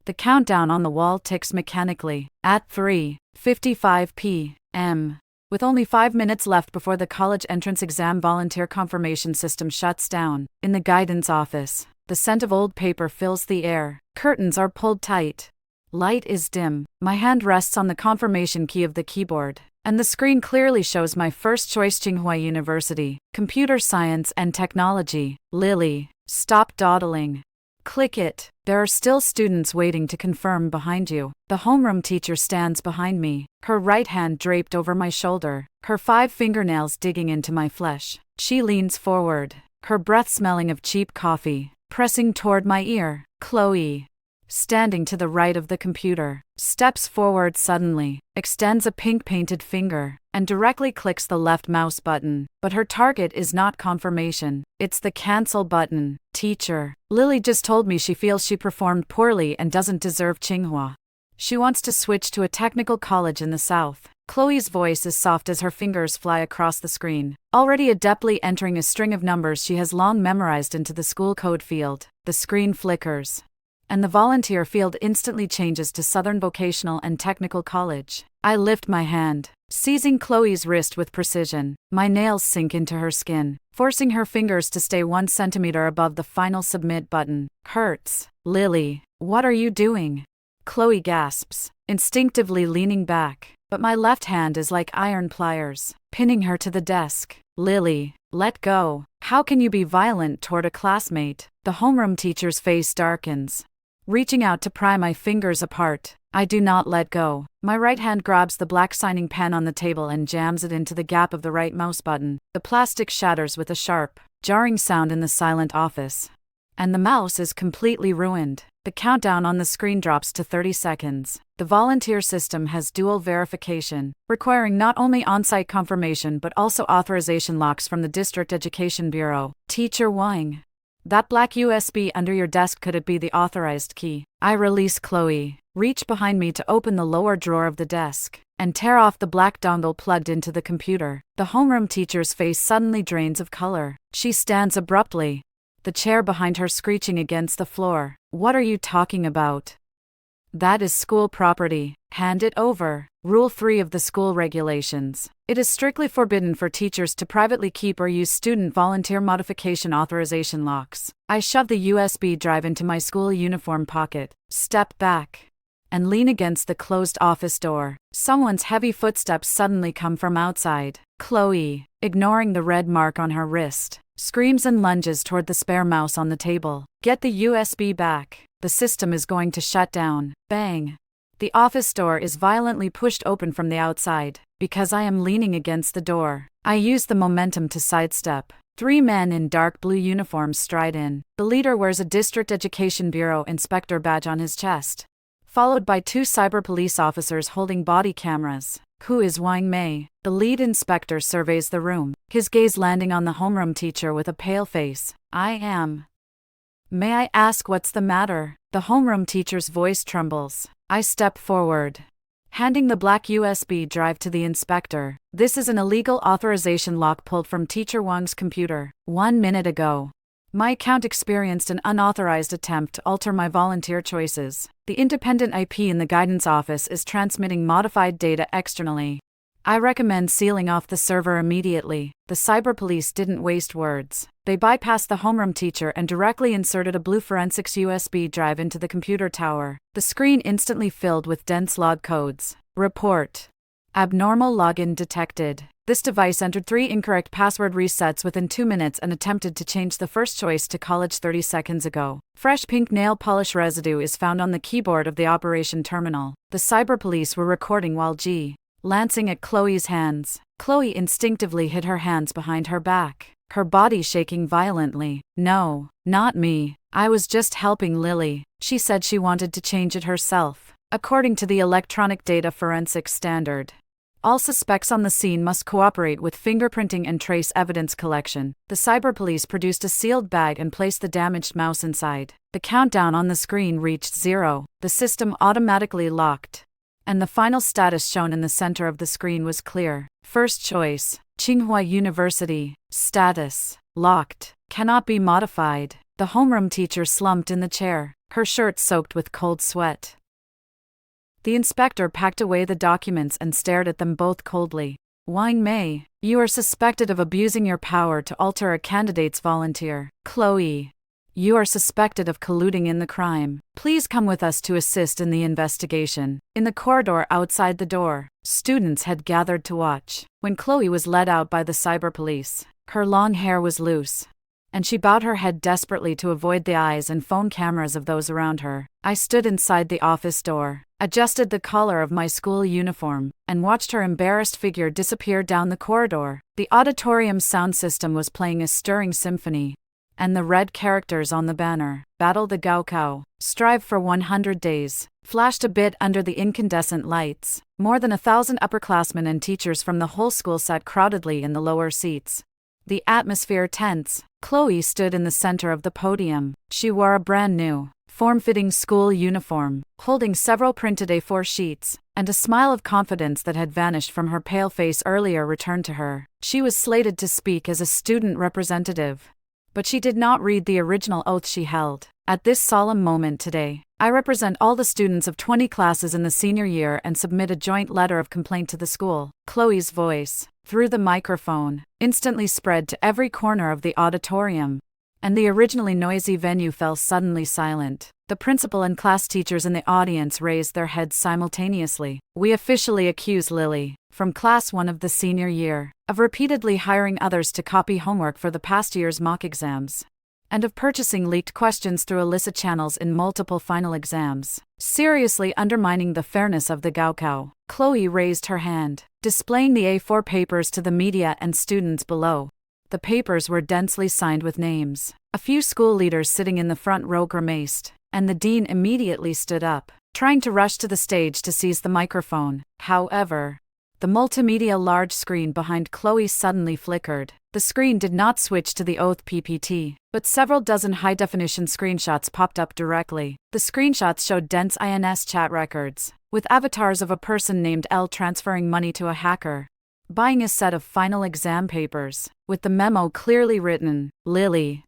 The countdown on the wall ticks mechanically. At 3:55 p.m. With only 5 minutes left before the college entrance exam, volunteer confirmation system shuts down. In the guidance office, the scent of old paper fills the air. Curtains are pulled tight. Light is dim. My hand rests on the confirmation key of the keyboard, and the screen clearly shows my first choice: Tsinghua University, Computer Science and Technology. Lily, stop dawdling. Click it. There are still students waiting to confirm behind you. The homeroom teacher stands behind me, her right hand draped over my shoulder, her 5 fingernails digging into my flesh. She leans forward, her breath smelling of cheap coffee, pressing toward my ear. Chloe, standing to the right of the computer, steps forward suddenly, extends a pink-painted finger, and directly clicks the left mouse button. But her target is not confirmation, it's the cancel button. Teacher, Lily just told me she feels she performed poorly and doesn't deserve Tsinghua. She wants to switch to a technical college in the south. Chloe's voice is soft as her fingers fly across the screen, already adeptly entering a string of numbers she has long memorized into the school code field. The screen flickers, and the volunteer field instantly changes to Southern Vocational and Technical College. I lift my hand, seizing Chloe's wrist with precision. My nails sink into her skin, forcing her fingers to stay 1 centimeter above the final submit button. Hurts. Lily, what are you doing? Chloe gasps, instinctively leaning back, but my left hand is like iron pliers, pinning her to the desk. Lily, let go. How can you be violent toward a classmate? The homeroom teacher's face darkens. Reaching out to pry my fingers apart, I do not let go. My right hand grabs the black signing pen on the table and jams it into the gap of the right mouse button. The plastic shatters with a sharp, jarring sound in the silent office, and the mouse is completely ruined. The countdown on the screen drops to 30 seconds. The volunteer system has dual verification, requiring not only on-site confirmation but also authorization locks from the District Education Bureau. Teacher Wang, that black USB under your desk, could it be the authorized key? I release Chloe, reach behind me to open the lower drawer of the desk, and tear off the black dongle plugged into the computer. The homeroom teacher's face suddenly drains of color. She stands abruptly, the chair behind her screeching against the floor. What are you talking about? That is school property. Hand it over. Rule 3 of the school regulations. It is strictly forbidden for teachers to privately keep or use student volunteer modification authorization locks. I shove the USB drive into my school uniform pocket, step back, and lean against the closed office door. Someone's heavy footsteps suddenly come from outside. Chloe, ignoring the red mark on her wrist, screams and lunges toward the spare mouse on the table. Get the USB back. The system is going to shut down. Bang. The office door is violently pushed open from the outside. Because I am leaning against the door, I use the momentum to sidestep. 3 men in dark blue uniforms stride in. The leader wears a District Education Bureau inspector badge on his chest, followed by 2 cyber police officers holding body cameras. Who is Wang Mei? The lead inspector surveys the room, his gaze landing on the homeroom teacher with a pale face. I am. May I ask what's the matter? The homeroom teacher's voice trembles. I step forward, handing the black USB drive to the inspector. This is an illegal authorization lock pulled from Teacher Wang's computer. 1 minute ago, my account experienced an unauthorized attempt to alter my volunteer choices. The independent IP in the guidance office is transmitting modified data externally. I recommend sealing off the server immediately. The cyber police didn't waste words. They bypassed the homeroom teacher and directly inserted a blue forensics USB drive into the computer tower. The screen instantly filled with dense log codes. Report. Abnormal login detected. This device entered 3 incorrect password resets within 2 minutes and attempted to change the first choice to college 30 seconds ago. Fresh pink nail polish residue is found on the keyboard of the operation terminal. The cyber police were recording while lancing at Chloe's hands. Chloe instinctively hid her hands behind her back, her body shaking violently. No, not me. I was just helping Lily. She said she wanted to change it herself. According to the electronic data forensics standard, all suspects on the scene must cooperate with fingerprinting and trace evidence collection. The cyber police produced a sealed bag and placed the damaged mouse inside. The countdown on the screen reached 0. The system automatically locked, and the final status shown in the center of the screen was clear. First choice, Tsinghua University. Status, locked, cannot be modified. The homeroom teacher slumped in the chair, her shirt soaked with cold sweat. The inspector packed away the documents and stared at them both coldly. Wang Mei, you are suspected of abusing your power to alter a candidate's volunteer. Chloe, you are suspected of colluding in the crime. Please come with us to assist in the investigation. In the corridor outside the door, students had gathered to watch. When Chloe was led out by the cyber police, her long hair was loose, and she bowed her head desperately to avoid the eyes and phone cameras of those around her. I stood inside the office door, adjusted the collar of my school uniform, and watched her embarrassed figure disappear down the corridor. The auditorium sound system was playing a stirring symphony, and the red characters on the banner, "Battle the Gaokao, strive for 100 days," flashed a bit under the incandescent lights. More than 1,000 upperclassmen and teachers from the whole school sat crowdedly in the lower seats, the atmosphere tense. Chloe stood in the center of the podium. She wore a brand new, form-fitting school uniform, holding several printed A4 sheets, and a smile of confidence that had vanished from her pale face earlier returned to her. She was slated to speak as a student representative, but she did not read the original oath she held. At this solemn moment today, I represent all the students of 20 classes in the senior year and submit a joint letter of complaint to the school. Chloe's voice, through the microphone, instantly spread to every corner of the auditorium, and the originally noisy venue fell suddenly silent. The principal and class teachers in the audience raised their heads simultaneously. We officially accuse Lily, from Class 1 of the senior year, of repeatedly hiring others to copy homework for the past year's mock exams, and of purchasing leaked questions through illicit channels in multiple final exams, seriously undermining the fairness of the Gaokao. Chloe raised her hand, displaying the A4 papers to the media and students below. The papers were densely signed with names. A few school leaders sitting in the front row grimaced, and the dean immediately stood up, trying to rush to the stage to seize the microphone. However, the multimedia large screen behind Chloe suddenly flickered. The screen did not switch to the oath PPT, but several dozen high-definition screenshots popped up directly. The screenshots showed dense INS chat records, with avatars of a person named L transferring money to a hacker, buying a set of final exam papers, with the memo clearly written, "Lily."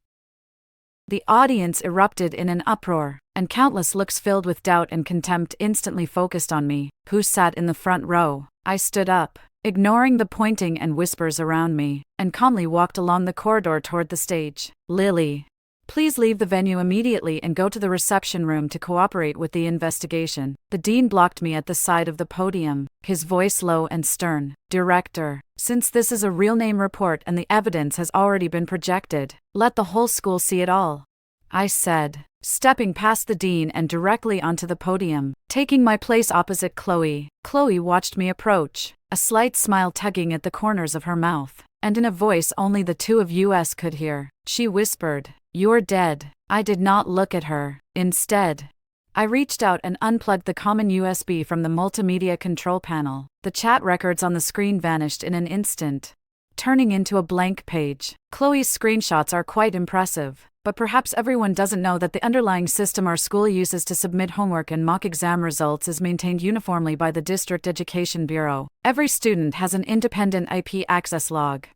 The audience erupted in an uproar, and countless looks filled with doubt and contempt instantly focused on me, who sat in the front row. I stood up, ignoring the pointing and whispers around me, and calmly walked along the corridor toward the stage. "Lily, please leave the venue immediately and go to the reception room to cooperate with the investigation." The dean blocked me at the side of the podium, his voice low and stern. "Director, since this is a real-name report and the evidence has already been projected, let the whole school see it all," I said, stepping past the dean and directly onto the podium, taking my place opposite Chloe. Chloe watched me approach, a slight smile tugging at the corners of her mouth, and in a voice only the two of us could hear, she whispered, "You're dead." I did not look at her. Instead, I reached out and unplugged the common USB from the multimedia control panel. The chat records on the screen vanished in an instant, turning into a blank page. Chloe's screenshots are quite impressive, but perhaps everyone doesn't know that the underlying system our school uses to submit homework and mock exam results is maintained uniformly by the District Education Bureau. Every student has an independent IP access log.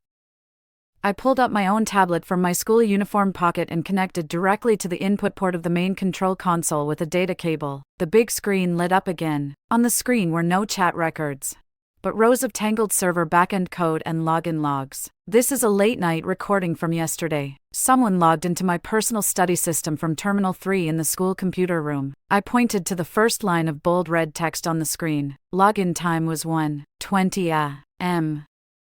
I pulled up my own tablet from my school uniform pocket and connected directly to the input port of the main control console with a data cable. The big screen lit up again. On the screen were no chat records, but rows of tangled server backend code and login logs. This is a late-night recording from yesterday. Someone logged into my personal study system from Terminal 3 in the school computer room. I pointed to the first line of bold red text on the screen. Login time was 1:20 a.m.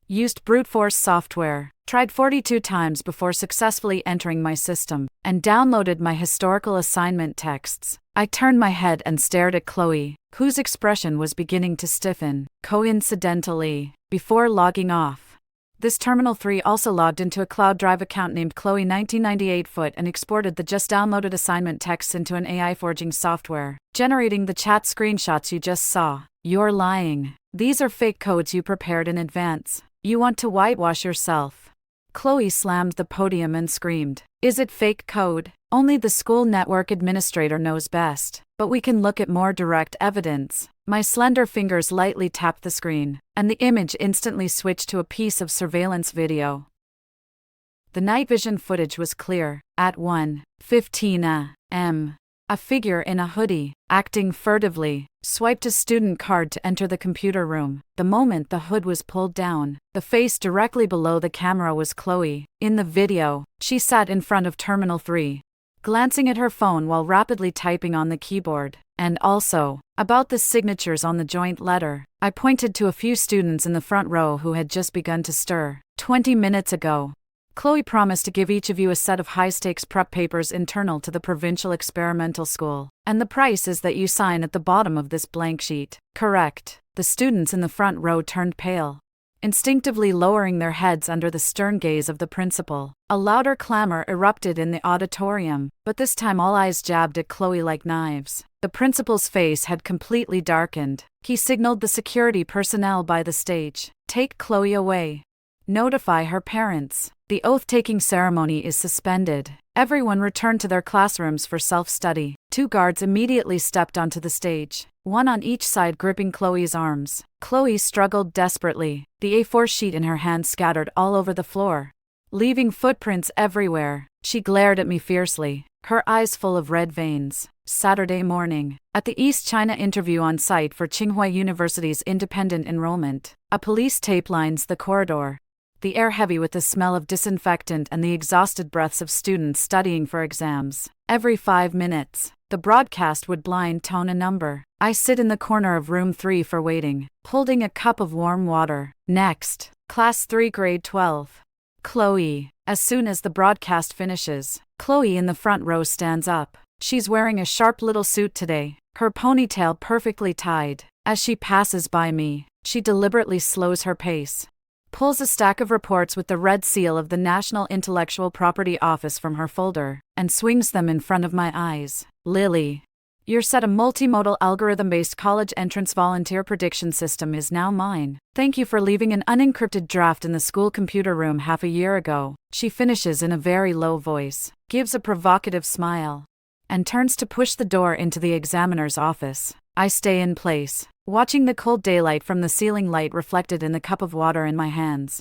Used brute force software, tried 42 times before successfully entering my system, and downloaded my historical assignment texts. I turned my head and stared at Chloe, whose expression was beginning to stiffen. Coincidentally, before logging off, this Terminal 3 also logged into a cloud drive account named Chloe 1998 Foot and exported the just downloaded assignment texts into an AI forging software, generating the chat screenshots you just saw. You're lying. These are fake codes you prepared in advance. You want to whitewash yourself. Chloe slammed the podium and screamed, "Is it fake code? Only the school network administrator knows best, but we can look at more direct evidence." My slender fingers lightly tapped the screen, and the image instantly switched to a piece of surveillance video. The night vision footage was clear. At 1:15 a.m., a figure in a hoodie, acting furtively, swiped a student card to enter the computer room. The moment the hood was pulled down, the face directly below the camera was Chloe. In the video, she sat in front of Terminal 3, glancing at her phone while rapidly typing on the keyboard. And also, about the signatures on the joint letter, I pointed to a few students in the front row who had just begun to stir. 20 minutes ago, Chloe promised to give each of you a set of high-stakes prep papers internal to the provincial experimental school, and the price is that you sign at the bottom of this blank sheet. Correct. The students in the front row turned pale, instinctively lowering their heads under the stern gaze of the principal. A louder clamor erupted in the auditorium, but this time all eyes jabbed at Chloe like knives. The principal's face had completely darkened. He signaled the security personnel by the stage. Take Chloe away. Notify her parents. The oath-taking ceremony is suspended. Everyone returned to their classrooms for self-study. 2 guards immediately stepped onto the stage, one on each side gripping Chloe's arms. Chloe struggled desperately, the A4 sheet in her hand scattered all over the floor, leaving footprints everywhere. She glared at me fiercely, her eyes full of red veins. Saturday morning, at the East China interview on site for Tsinghua University's independent enrollment, a police tape lines the corridor, the air heavy with the smell of disinfectant and the exhausted breaths of students studying for exams. Every 5 minutes, the broadcast would blind tone a number. I sit in the corner of room 3 for waiting, holding a cup of warm water. Next, Class 3 Grade 12. Chloe. As soon as the broadcast finishes, Chloe in the front row stands up. She's wearing a sharp little suit today, her ponytail perfectly tied. As she passes by me, she deliberately slows her pace, pulls a stack of reports with the red seal of the National Intellectual Property Office from her folder, and swings them in front of my eyes. Lily, your set of multimodal algorithm-based college entrance volunteer prediction system is now mine. Thank you for leaving an unencrypted draft in the school computer room half a year ago. She finishes in a very low voice, gives a provocative smile, and turns to push the door into the examiner's office. I stay in place, watching the cold daylight from the ceiling light reflected in the cup of water in my hands.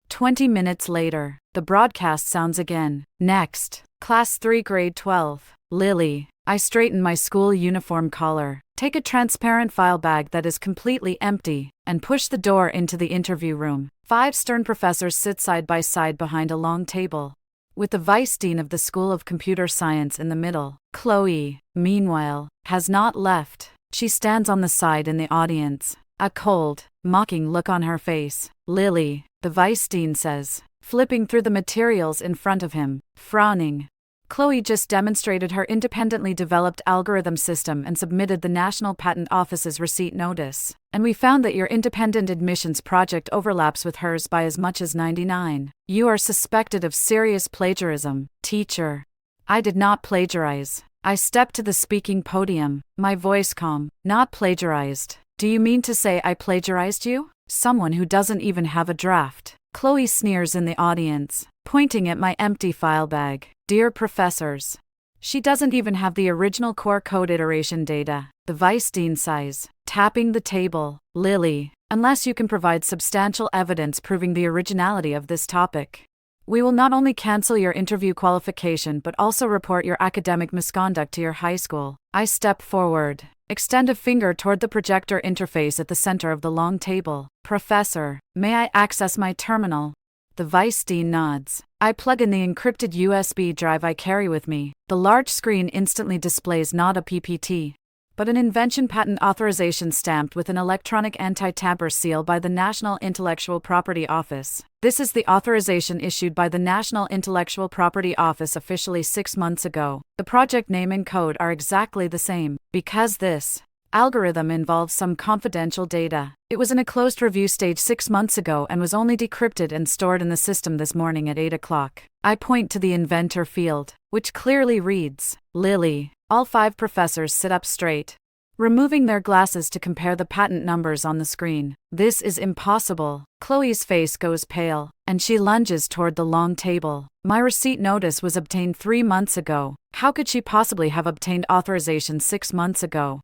20 minutes later, the broadcast sounds again. Next, Class 3 Grade 12. Lily. I straighten my school uniform collar, take a transparent file bag that is completely empty, and push the door into the interview room. 5 stern professors sit side by side behind a long table, with the vice dean of the School of Computer Science in the middle. Chloe, meanwhile, has not left. She stands on the side in the audience, a cold, mocking look on her face. Lily, the vice dean says, flipping through the materials in front of him, frowning. Chloe just demonstrated her independently developed algorithm system and submitted the National Patent Office's receipt notice, and we found that your independent admissions project overlaps with hers by as much as 99. You are suspected of serious plagiarism, teacher. I did not plagiarize. I stepped to the speaking podium, my voice calm. Not plagiarized. Do you mean to say I plagiarized you? Someone who doesn't even have a draft. Chloe sneers in the audience, pointing at my empty file bag. Dear professors. She doesn't even have the original core code iteration data. The vice dean sighs, tapping the table. Lily, unless you can provide substantial evidence proving the originality of this topic, we will not only cancel your interview qualification but also report your academic misconduct to your high school. I step forward, extend a finger toward the projector interface at the center of the long table. Professor, may I access my terminal? The vice dean nods. I plug in the encrypted USB drive I carry with me. The large screen instantly displays not a PPT, but an invention patent authorization stamped with an electronic anti-tamper seal by the National Intellectual Property Office. This is the authorization issued by the National Intellectual Property Office officially 6 months ago. The project name and code are exactly the same. Because this algorithm involves some confidential data, it was in a closed review stage 6 months ago and was only decrypted and stored in the system this morning at 8 o'clock. I point to the inventor field, which clearly reads, Lily. All 5 professors sit up straight, removing their glasses to compare the patent numbers on the screen. This is impossible. Chloe's face goes pale, and she lunges toward the long table. My receipt notice was obtained 3 months ago. How could she possibly have obtained authorization 6 months ago?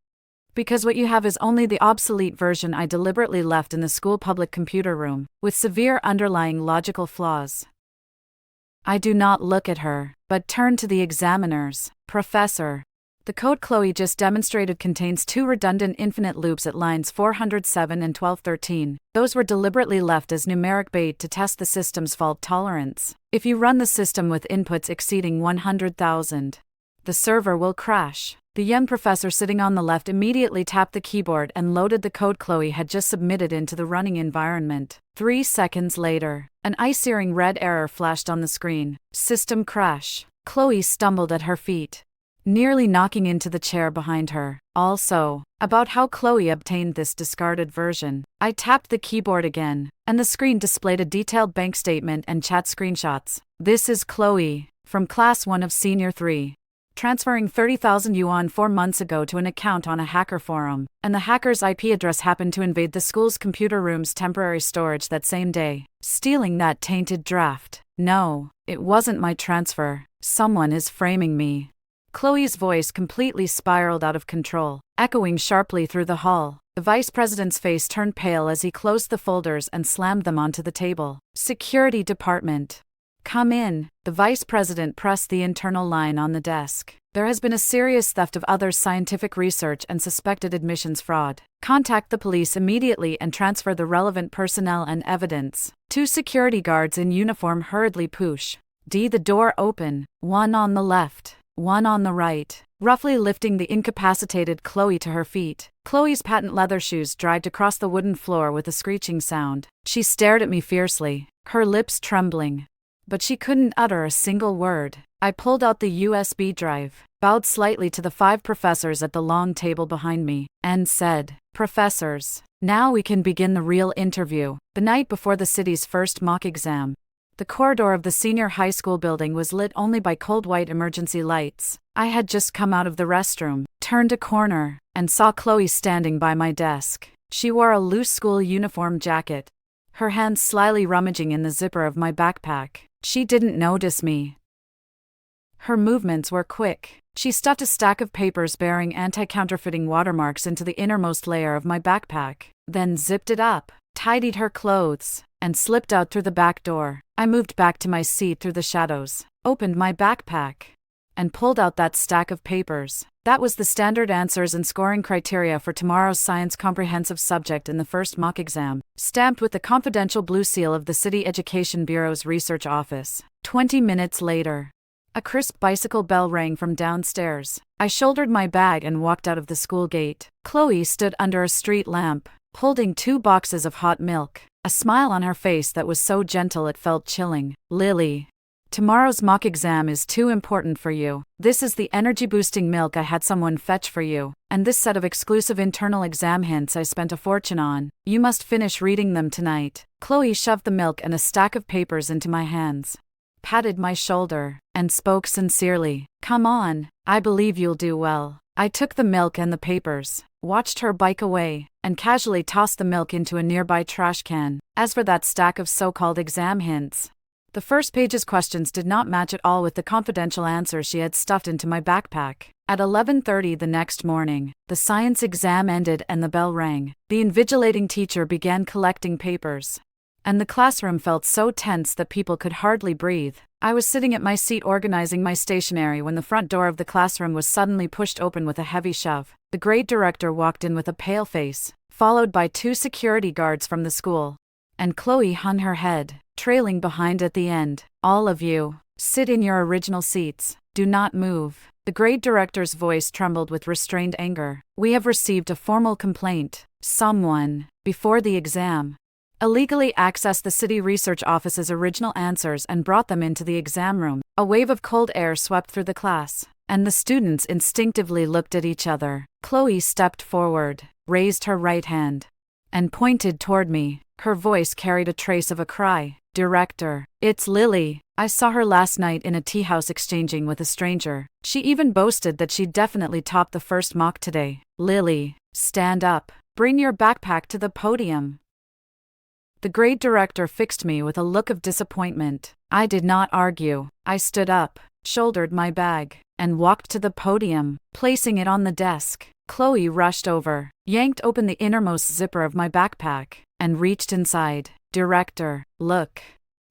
Because what you have is only the obsolete version I deliberately left in the school public computer room, with severe underlying logical flaws. I do not look at her, but turn to the examiners. Professor. The code Chloe just demonstrated contains 2 redundant infinite loops at lines 407 and 1213. Those were deliberately left as numeric bait to test the system's fault tolerance. If you run the system with inputs exceeding 100,000, the server will crash. The young professor sitting on the left immediately tapped the keyboard and loaded the code Chloe had just submitted into the running environment. 3 seconds later, an eye-searing red error flashed on the screen. System crash. Chloe stumbled at her feet, nearly knocking into the chair behind her. Also, about how Chloe obtained this discarded version. I tapped the keyboard again, and the screen displayed a detailed bank statement and chat screenshots. This is Chloe, from Class 1 of Senior 3. Transferring 30,000 yuan 4 months ago to an account on a hacker forum, and the hacker's IP address happened to invade the school's computer room's temporary storage that same day, stealing that tainted draft. No, it wasn't my transfer. Someone is framing me. Chloe's voice completely spiraled out of control, echoing sharply through the hall. The vice president's face turned pale as he closed the folders and slammed them onto the table. Security department. Come in. The vice president pressed the internal line on the desk. There has been a serious theft of others' scientific research and suspected admissions fraud. Contact the police immediately and transfer the relevant personnel and evidence. 2 security guards in uniform hurriedly push the door open, one on the left, one on the right, roughly lifting the incapacitated Chloe to her feet. Chloe's patent leather shoes dragged across the wooden floor with a screeching sound. She stared at me fiercely, her lips trembling, but she couldn't utter a single word. I pulled out the USB drive, bowed slightly to the 5 professors at the long table behind me, and said, "Professors, now we can begin the real interview." The night before the city's first mock exam, the corridor of the senior high school building was lit only by cold white emergency lights. I had just come out of the restroom, turned a corner, and saw Chloe standing by my desk. She wore a loose school uniform jacket, her hands slyly rummaging in the zipper of my backpack. She didn't notice me. Her movements were quick. She stuffed a stack of papers bearing anti-counterfeiting watermarks into the innermost layer of my backpack, then zipped it up, tidied her clothes, and slipped out through the back door. I moved back to my seat through the shadows, opened my backpack, and pulled out that stack of papers. That was the standard answers and scoring criteria for tomorrow's science comprehensive subject in the first mock exam, stamped with the confidential blue seal of the City Education Bureau's research office. 20 minutes later, a crisp bicycle bell rang from downstairs. I shouldered my bag and walked out of the school gate. Chloe stood under a street lamp, holding 2 boxes of hot milk, a smile on her face that was so gentle it felt chilling. "Lily, tomorrow's mock exam is too important for you. This is the energy-boosting milk I had someone fetch for you, and this set of exclusive internal exam hints I spent a fortune on. You must finish reading them tonight." Chloe shoved the milk and a stack of papers into my hands, patted my shoulder, and spoke sincerely. "Come on, I believe you'll do well." I took the milk and the papers, watched her bike away, and casually tossed the milk into a nearby trash can. As for that stack of so-called exam hints, the first page's questions did not match at all with the confidential answers she had stuffed into my backpack. At 11:30 the next morning, the science exam ended and the bell rang. The invigilating teacher began collecting papers, and the classroom felt so tense that people could hardly breathe. I was sitting at my seat organizing my stationery when the front door of the classroom was suddenly pushed open with a heavy shove. The grade director walked in with a pale face, followed by 2 security guards from the school, and Chloe hung her head, trailing behind at the end. "All of you, sit in your original seats. Do not move." The grade director's voice trembled with restrained anger. "We have received a formal complaint. Someone, before the exam, illegally accessed the city research office's original answers and brought them into the exam room." A wave of cold air swept through the class, and the students instinctively looked at each other. Chloe stepped forward, raised her right hand, and pointed toward me. Her voice carried a trace of a cry. "Director, it's Lily. I saw her last night in a tea house exchanging with a stranger. She even boasted that she'd definitely topped the first mock today. Lily, stand up. Bring your backpack to the podium." The grade director fixed me with a look of disappointment. I did not argue. I stood up, shouldered my bag, and walked to the podium, placing it on the desk. Chloe rushed over, yanked open the innermost zipper of my backpack, and reached inside. "Director, look."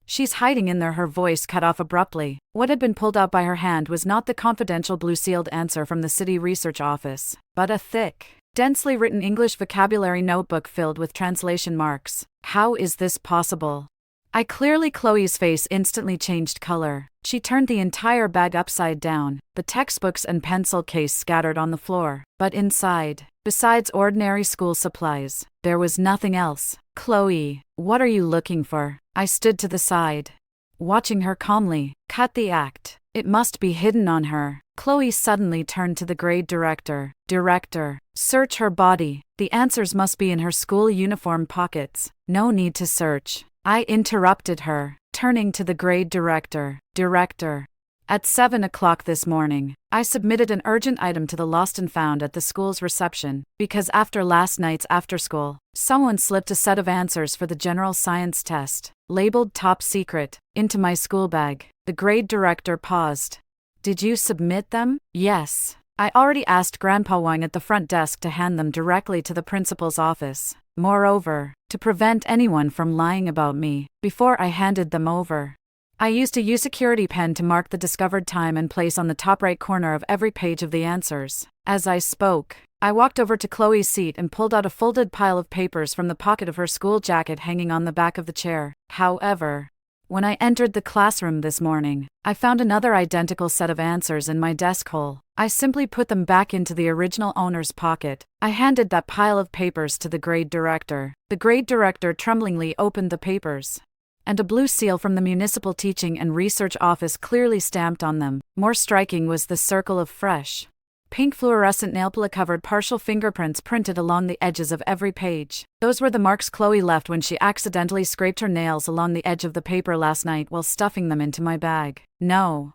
She's hiding in there, her voice cut off abruptly. What had been pulled out by her hand was not the confidential blue-sealed answer from the city research office, but a thick, densely written English vocabulary notebook filled with translation marks. How is this possible? Chloe's face instantly changed color. She turned the entire bag upside down, the textbooks and pencil case scattered on the floor. But inside, besides ordinary school supplies, there was nothing else. Chloe, what are you looking for? I stood to the side, watching her calmly. Cut the act. It must be hidden on her. Chloe suddenly turned to the grade director. Director, search her body. The answers must be in her school uniform pockets. No need to search. I interrupted her, turning to the grade director. Director, at 7 o'clock this morning, I submitted an urgent item to the lost and found at the school's reception, because after last night's after-school, someone slipped a set of answers for the general science test, labeled top secret, into my school bag. The grade director paused. Did you submit them? Yes. I already asked Grandpa Wang at the front desk to hand them directly to the principal's office. Moreover, to prevent anyone from lying about me, before I handed them over, I used a U-Security pen to mark the discovered time and place on the top right corner of every page of the answers. As I spoke, I walked over to Chloe's seat and pulled out a folded pile of papers from the pocket of her school jacket hanging on the back of the chair. However, when I entered the classroom this morning, I found another identical set of answers in my desk hole. I simply put them back into the original owner's pocket. I handed that pile of papers to the grade director. The grade director tremblingly opened the papers, and a blue seal from the Municipal Teaching and Research Office clearly stamped on them. More striking was the circle of fresh, pink fluorescent nail-polish-covered partial fingerprints printed along the edges of every page. Those were the marks Chloe left when she accidentally scraped her nails along the edge of the paper last night while stuffing them into my bag. No.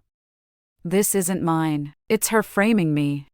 This isn't mine. It's her framing me.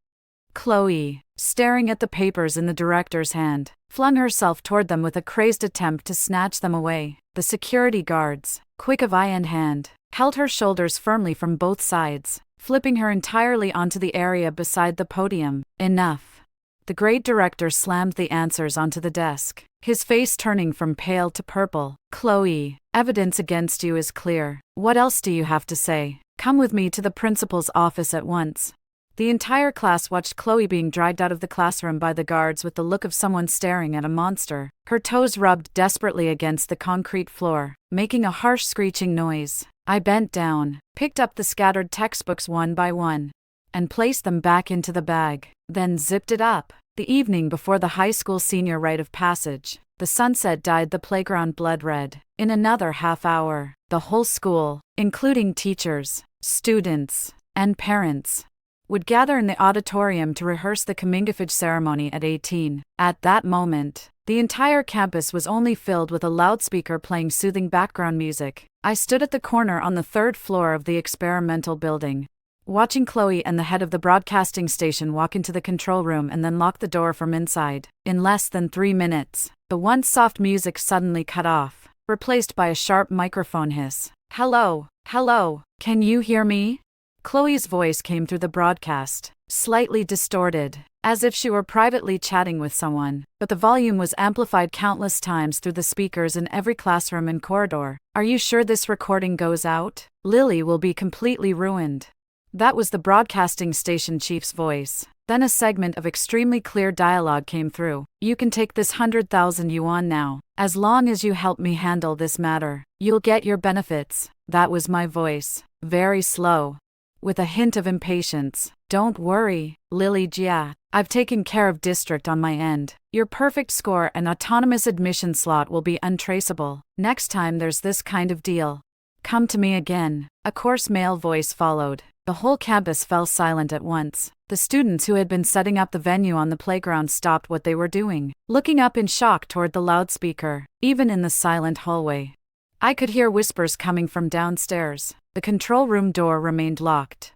Chloe, staring at the papers in the director's hand, flung herself toward them with a crazed attempt to snatch them away. The security guards, quick of eye and hand, held her shoulders firmly from both sides, flipping her entirely onto the area beside the podium. Enough. The grade director slammed the answers onto the desk, his face turning from pale to purple. Chloe, evidence against you is clear. What else do you have to say? Come with me to the principal's office at once. The entire class watched Chloe being dragged out of the classroom by the guards with the look of someone staring at a monster. Her toes rubbed desperately against the concrete floor, making a harsh screeching noise. I bent down, picked up the scattered textbooks one by one, and placed them back into the bag, then zipped it up. The evening before the high school senior rite of passage, the sunset dyed the playground blood red. In another half hour, the whole school, including teachers, students, and parents, would gather in the auditorium to rehearse the comingafage ceremony at 18. At that moment, the entire campus was only filled with a loudspeaker playing soothing background music. I stood at the corner on the third floor of the experimental building, watching Chloe and the head of the broadcasting station walk into the control room and then lock the door from inside. In less than 3 minutes, the once soft music suddenly cut off, replaced by a sharp microphone hiss. Hello, hello, can you hear me? Chloe's voice came through the broadcast, slightly distorted, as if she were privately chatting with someone, but the volume was amplified countless times through the speakers in every classroom and corridor. Are you sure this recording goes out? Lily will be completely ruined. That was the broadcasting station chief's voice. Then a segment of extremely clear dialogue came through. You can take this 100,000 yuan now. As long as you help me handle this matter, you'll get your benefits. That was my voice, very slow, with a hint of impatience. Don't worry, Lily Jia. I've taken care of district on my end. Your perfect score and autonomous admission slot will be untraceable. Next time there's this kind of deal, come to me again. A coarse male voice followed. The whole campus fell silent at once. The students who had been setting up the venue on the playground stopped what they were doing, looking up in shock toward the loudspeaker. Even in the silent hallway, I could hear whispers coming from downstairs. The control room door remained locked.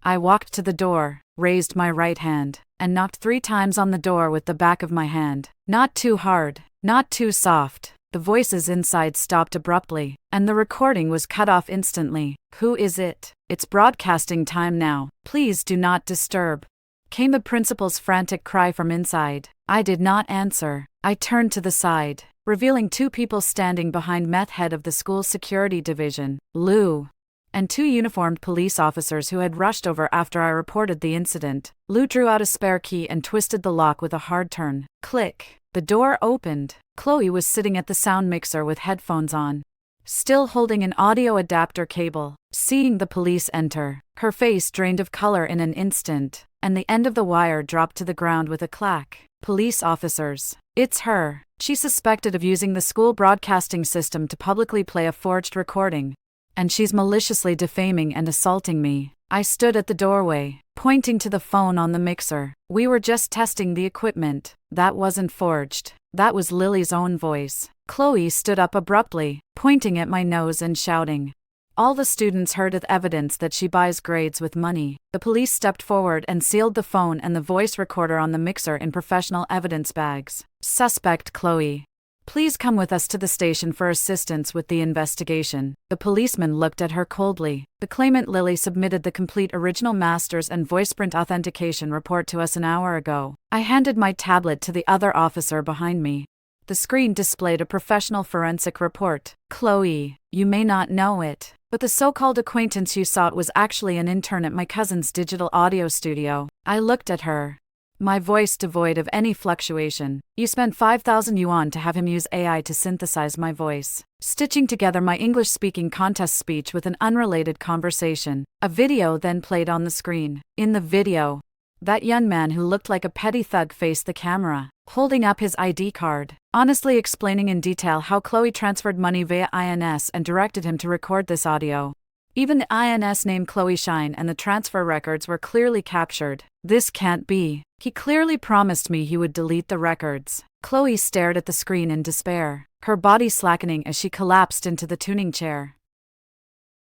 I walked to the door, raised my right hand, and knocked 3 times on the door with the back of my hand. Not too hard, not too soft. The voices inside stopped abruptly, and the recording was cut off instantly. Who is it? It's broadcasting time now. Please do not disturb. Came the principal's frantic cry from inside. I did not answer. I turned to the side, revealing two people standing behind meth head of the school's security division, Lou, and two uniformed police officers who had rushed over after I reported the incident. Lou drew out a spare key and twisted the lock with a hard turn. Click. The door opened. Chloe was sitting at the sound mixer with headphones on, still holding an audio adapter cable. Seeing the police enter, her face drained of color in an instant, and the end of the wire dropped to the ground with a clack. Police officers. It's her. She suspected of using the school broadcasting system to publicly play a forged recording, and she's maliciously defaming and assaulting me. I stood at the doorway, pointing to the phone on the mixer. We were just testing the equipment. That wasn't forged. That was Lily's own voice. Chloe stood up abruptly, pointing at my nose and shouting. All the students heard of evidence that she buys grades with money. The police stepped forward and sealed the phone and the voice recorder on the mixer in professional evidence bags. Suspect Chloe. Please come with us to the station for assistance with the investigation. The policeman looked at her coldly. The claimant Lily submitted the complete original master's and voiceprint authentication report to us an hour ago. I handed my tablet to the other officer behind me. The screen displayed a professional forensic report. Chloe, you may not know it, but the so-called acquaintance you sought was actually an intern at my cousin's digital audio studio. I looked at her, my voice devoid of any fluctuation. You spent 5,000 yuan to have him use AI to synthesize my voice, stitching together my English-speaking contest speech with an unrelated conversation. A video then played on the screen. In the video, that young man who looked like a petty thug faced the camera, holding up his ID card, honestly explaining in detail how Chloe transferred money via INS and directed him to record this audio. Even the INS named Chloe Shine and the transfer records were clearly captured. This can't be. He clearly promised me he would delete the records. Chloe stared at the screen in despair, her body slackening as she collapsed into the tuning chair.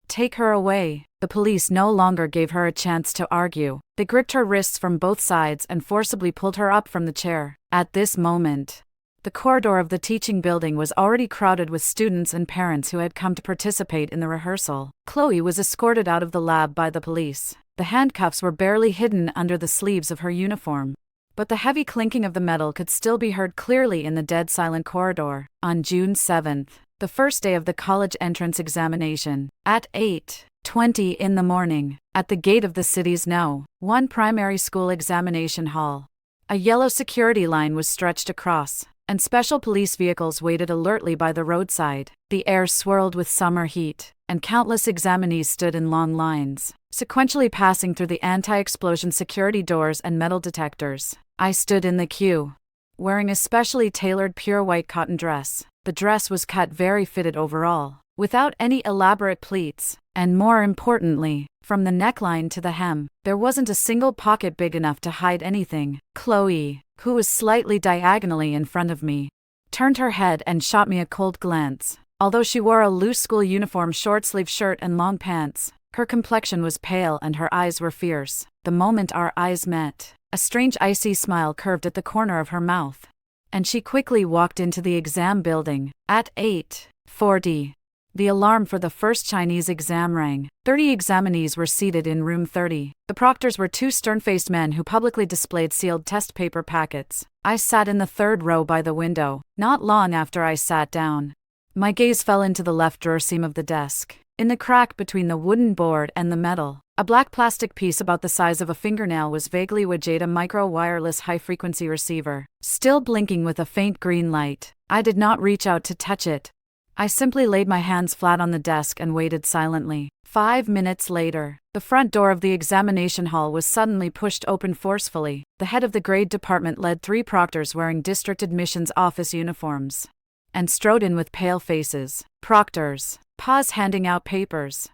Take her away. The police no longer gave her a chance to argue. They gripped her wrists from both sides and forcibly pulled her up from the chair. At this moment, the corridor of the teaching building was already crowded with students and parents who had come to participate in the rehearsal. Chloe was escorted out of the lab by the police. The handcuffs were barely hidden under the sleeves of her uniform, but the heavy clinking of the metal could still be heard clearly in the dead-silent corridor. On June 7th, the first day of the college entrance examination, at 8:20 in the morning, at the gate of the city's No. 1 primary school examination hall, a yellow security line was stretched across, and special police vehicles waited alertly by the roadside. The air swirled with summer heat, and countless examinees stood in long lines, sequentially passing through the anti-explosion security doors and metal detectors. I stood in the queue, wearing a specially tailored pure white cotton dress. The dress was cut very fitted overall, without any elaborate pleats, and more importantly, from the neckline to the hem, there wasn't a single pocket big enough to hide anything. Chloe, who was slightly diagonally in front of me, turned her head and shot me a cold glance. Although she wore a loose school uniform short-sleeve shirt and long pants, her complexion was pale and her eyes were fierce. The moment our eyes met, a strange icy smile curved at the corner of her mouth, and she quickly walked into the exam building. At 8:40, the alarm for the first Chinese exam rang. 30 examinees were seated in room 30. The proctors were two stern-faced men who publicly displayed sealed test paper packets. I sat in the third row by the window. Not long after I sat down, my gaze fell into the left drawer seam of the desk. In the crack between the wooden board and the metal, a black plastic piece about the size of a fingernail was vaguely wedged, a micro-wireless high-frequency receiver, still blinking with a faint green light. I did not reach out to touch it. I simply laid my hands flat on the desk and waited silently. 5 minutes later, the front door of the examination hall was suddenly pushed open forcefully. The head of the grade department led 3 proctors wearing district admissions office uniforms, and strode in with pale faces. Proctors, pause handing out papers.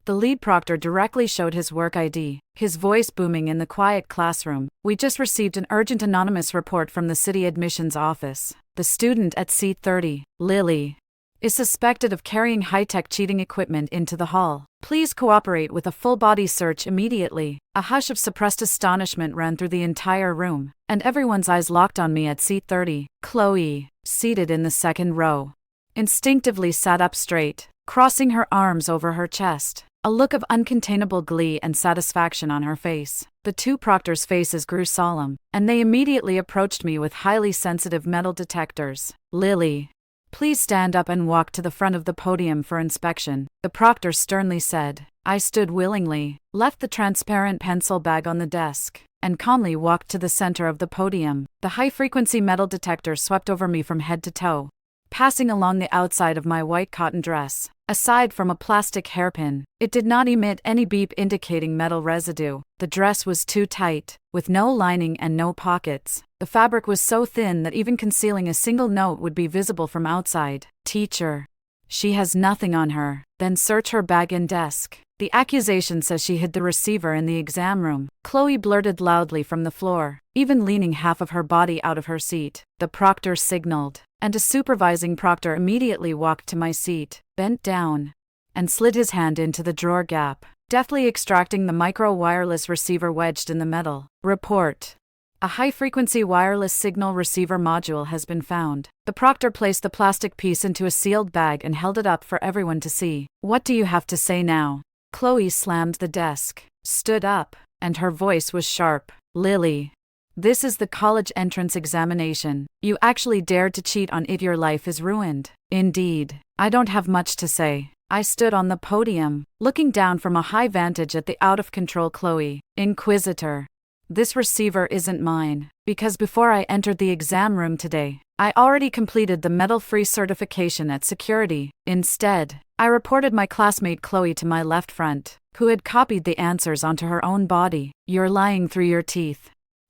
The lead proctor directly showed his work ID, his voice booming in the quiet classroom. We just received an urgent anonymous report from the city admissions office. The student at seat 30, Lily, is suspected of carrying high-tech cheating equipment into the hall. Please cooperate with a full-body search immediately. A hush of suppressed astonishment ran through the entire room, and everyone's eyes locked on me at seat 30. Chloe, seated in the second row, instinctively sat up straight, crossing her arms over her chest, a look of uncontainable glee and satisfaction on her face. The two proctors' faces grew solemn, and they immediately approached me with highly sensitive metal detectors. "Lily, please stand up and walk to the front of the podium for inspection," the proctor sternly said. I stood willingly, left the transparent pencil bag on the desk, and calmly walked to the center of the podium. The high-frequency metal detector swept over me from head to toe, passing along the outside of my white cotton dress. Aside from a plastic hairpin, it did not emit any beep indicating metal residue. The dress was too tight, with no lining and no pockets. The fabric was so thin that even concealing a single note would be visible from outside. "Teacher, she has nothing on her." "Then search her bag and desk. The accusation says she hid the receiver in the exam room," Chloe blurted loudly from the floor, even leaning half of her body out of her seat. The proctor signaled, and a supervising proctor immediately walked to my seat, bent down, and slid his hand into the drawer gap, deftly extracting the micro-wireless receiver wedged in the metal. "Report. A high-frequency wireless signal receiver module has been found." The proctor placed the plastic piece into a sealed bag and held it up for everyone to see. "What do you have to say now?" Chloe slammed the desk, stood up, and her voice was sharp. "Lily, this is the college entrance examination. You actually dared to cheat on it. Your life is ruined." "Indeed, I don't have much to say." I stood on the podium, looking down from a high vantage at the out-of-control Chloe. "Inquisitor, this receiver isn't mine, because before I entered the exam room today, I already completed the metal-free certification at security. Instead, I reported my classmate Chloe to my left front, who had copied the answers onto her own body." "You're lying through your teeth."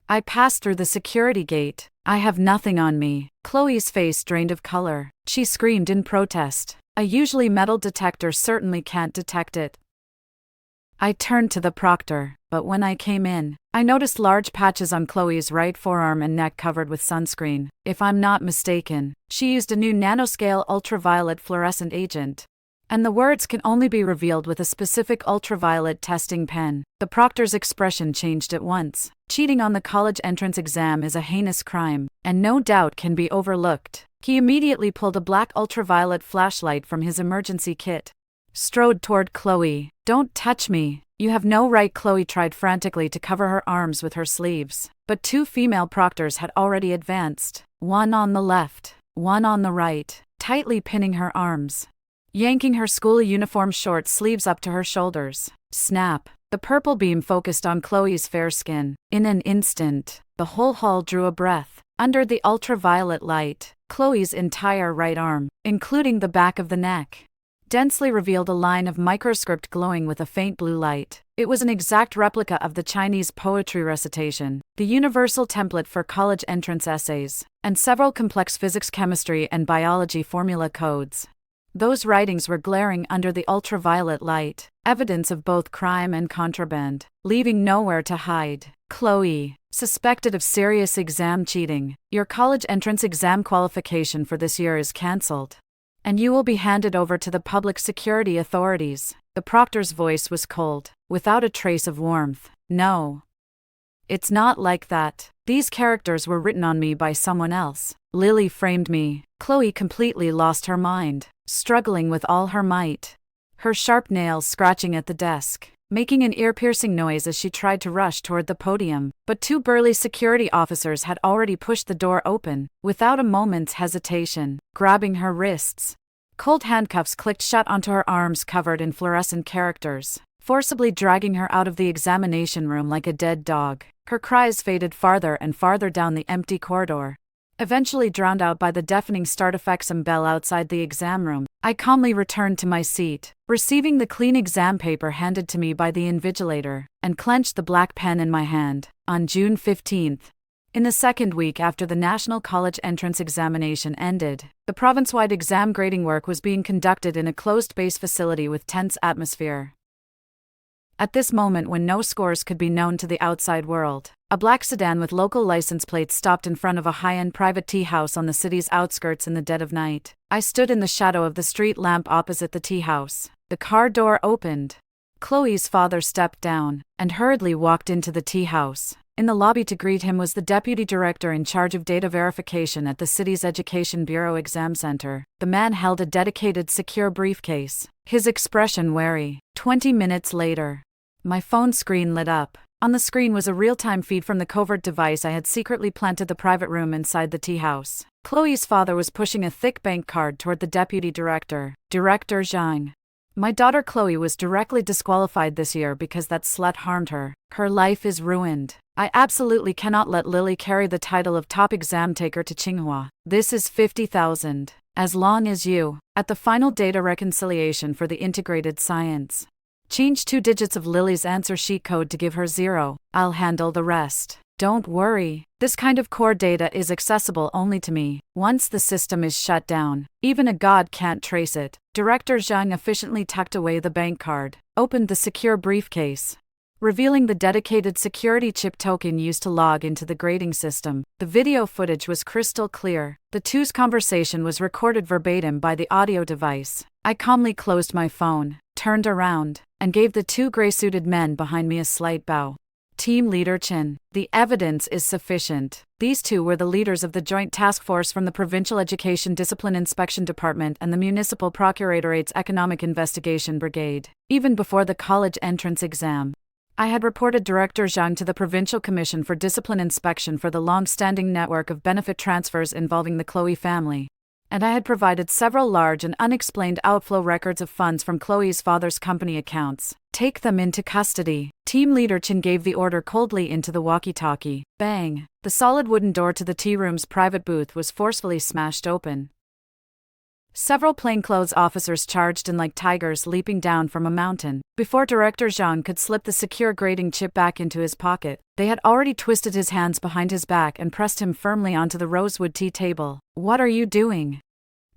"I passed through the security gate. I have nothing on me." Chloe's face drained of color. She screamed in protest. "A usually metal detector certainly can't detect it." I turned to the proctor, but when I came in, I noticed large patches on Chloe's right forearm and neck covered with sunscreen. If I'm not mistaken, she used a new nanoscale ultraviolet fluorescent agent, and the words can only be revealed with a specific ultraviolet testing pen. The proctor's expression changed at once. Cheating on the college entrance exam is a heinous crime, and no doubt can be overlooked. He immediately pulled a black ultraviolet flashlight from his emergency kit, strode toward Chloe. "Don't touch me. You have no right." Chloe tried frantically to cover her arms with her sleeves, but two female proctors had already advanced, one on the left, one on the right, tightly pinning her arms, yanking her school uniform short sleeves up to her shoulders. Snap! The purple beam focused on Chloe's fair skin. In an instant, the whole hall drew a breath. Under the ultraviolet light, Chloe's entire right arm, including the back of the neck, densely revealed a line of microscript glowing with a faint blue light. It was an exact replica of the Chinese poetry recitation, the universal template for college entrance essays, and several complex physics, chemistry, and biology formula codes. Those writings were glaring under the ultraviolet light, evidence of both crime and contraband, leaving nowhere to hide. "Chloe, suspected of serious exam cheating. Your college entrance exam qualification for this year is cancelled, and you will be handed over to the public security authorities." The proctor's voice was cold, without a trace of warmth. "No. It's not like that. These characters were written on me by someone else. Lily framed me." Chloe completely lost her mind, struggling with all her might, her sharp nails scratching at the desk, making an ear-piercing noise as she tried to rush toward the podium. But two burly security officers had already pushed the door open, without a moment's hesitation, grabbing her wrists. Cold handcuffs clicked shut onto her arms covered in fluorescent characters, forcibly dragging her out of the examination room like a dead dog. Her cries faded farther and farther down the empty corridor, eventually drowned out by the deafening start effects and bell outside the exam room. I calmly returned to my seat, receiving the clean exam paper handed to me by the invigilator, and clenched the black pen in my hand. On June 15th, in the second week after the National College Entrance Examination ended, the province-wide exam grading work was being conducted in a closed-base facility with tense atmosphere. At this moment, when no scores could be known to the outside world, a black sedan with local license plates stopped in front of a high-end private tea house on the city's outskirts in the dead of night. I stood in the shadow of the street lamp opposite the tea house. The car door opened. Chloe's father stepped down and hurriedly walked into the tea house. In the lobby to greet him was the deputy director in charge of data verification at the city's Education Bureau Exam Center. The man held a dedicated, secure briefcase, his expression wary. 20 minutes later, my phone screen lit up. On the screen was a real-time feed from the covert device I had secretly planted the private room inside the tea house. Chloe's father was pushing a thick bank card toward the deputy director, Director Zhang. My daughter Chloe was directly disqualified this year because that slut harmed her. Her life is ruined. I absolutely cannot let Lily carry the title of top exam taker to Tsinghua. This is 50,000. As long as you, at the final data reconciliation for the integrated science, change 2 digits of Lily's answer sheet code to give her 0, I'll handle the rest. Don't worry, this kind of core data is accessible only to me. Once the system is shut down, even a god can't trace it. Director Zhang efficiently tucked away the bank card, opened the secure briefcase, revealing the dedicated security chip token used to log into the grading system. The video footage was crystal clear. The two's conversation was recorded verbatim by the audio device. I calmly closed my phone, turned around, and gave the 2 gray-suited men behind me a slight bow. Team Leader Chen, the evidence is sufficient. These 2 were the leaders of the joint task force from the Provincial Education Discipline Inspection Department and the Municipal Procurator's Economic Investigation Brigade. Even before the college entrance exam, I had reported Director Zhang to the Provincial Commission for Discipline Inspection for the long-standing network of benefit transfers involving the Chloe family, and I had provided several large and unexplained outflow records of funds from Chloe's father's company accounts. Take them into custody. Team Leader Chen gave the order coldly into the walkie-talkie. Bang! The solid wooden door to the tea room's private booth was forcefully smashed open. Several plainclothes officers charged in like tigers leaping down from a mountain. Before Director Zhang could slip the secure grading chip back into his pocket, they had already twisted his hands behind his back and pressed him firmly onto the rosewood tea table. What are you doing?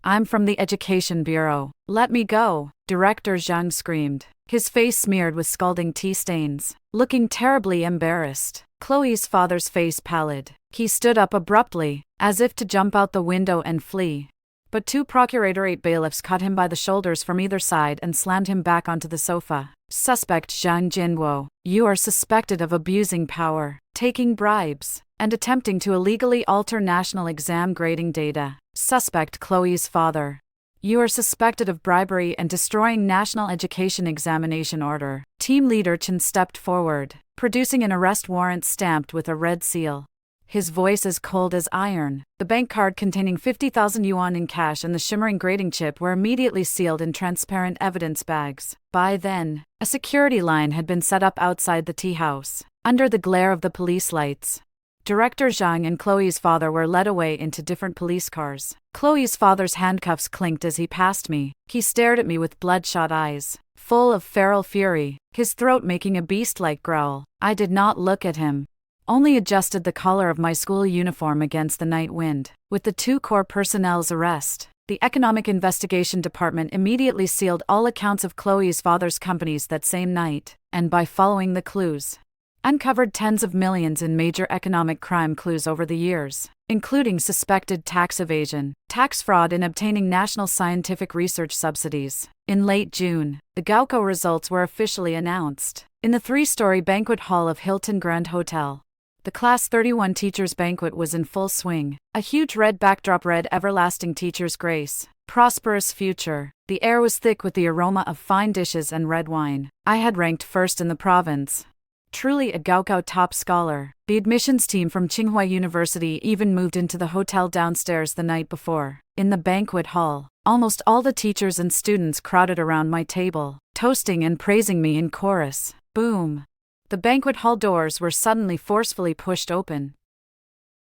I'm from the Education Bureau. Let me go, Director Zhang screamed, his face smeared with scalding tea stains, looking terribly embarrassed. Chloe's father's face pallid. He stood up abruptly, as if to jump out the window and flee. But 2 procuratorate bailiffs caught him by the shoulders from either side and slammed him back onto the sofa. Suspect Zhang Jinwo, you are suspected of abusing power, taking bribes, and attempting to illegally alter national exam grading data. Suspect Chloe's father, you are suspected of bribery and destroying national education examination order. Team Leader Chen stepped forward, producing an arrest warrant stamped with a red seal. His voice as cold as iron. The bank card containing 50,000 yuan in cash and the shimmering grading chip were immediately sealed in transparent evidence bags. By then, a security line had been set up outside the tea house, under the glare of the police lights. Director Zhang and Chloe's father were led away into different police cars. Chloe's father's handcuffs clinked as he passed me. He stared at me with bloodshot eyes, full of feral fury, his throat making a beast-like growl. I did not look at him, only adjusted the collar of my school uniform against the night wind. With the 2 core personnel's arrest, the Economic Investigation Department immediately sealed all accounts of Chloe's father's companies that same night, and by following the clues, uncovered tens of millions in major economic crime clues over the years, including suspected tax evasion, tax fraud in obtaining national scientific research subsidies. In late June, the Gaokao results were officially announced. In the 3-story banquet hall of Hilton Grand Hotel, the Class 31 Teachers' Banquet was in full swing. A huge red backdrop read Everlasting Teacher's Grace, Prosperous Future. The air was thick with the aroma of fine dishes and red wine. I had ranked first in the province. Truly a Gaokao top scholar. The admissions team from Tsinghua University even moved into the hotel downstairs the night before. In the banquet hall, almost all the teachers and students crowded around my table, toasting and praising me in chorus. Boom! The banquet hall doors were suddenly forcefully pushed open.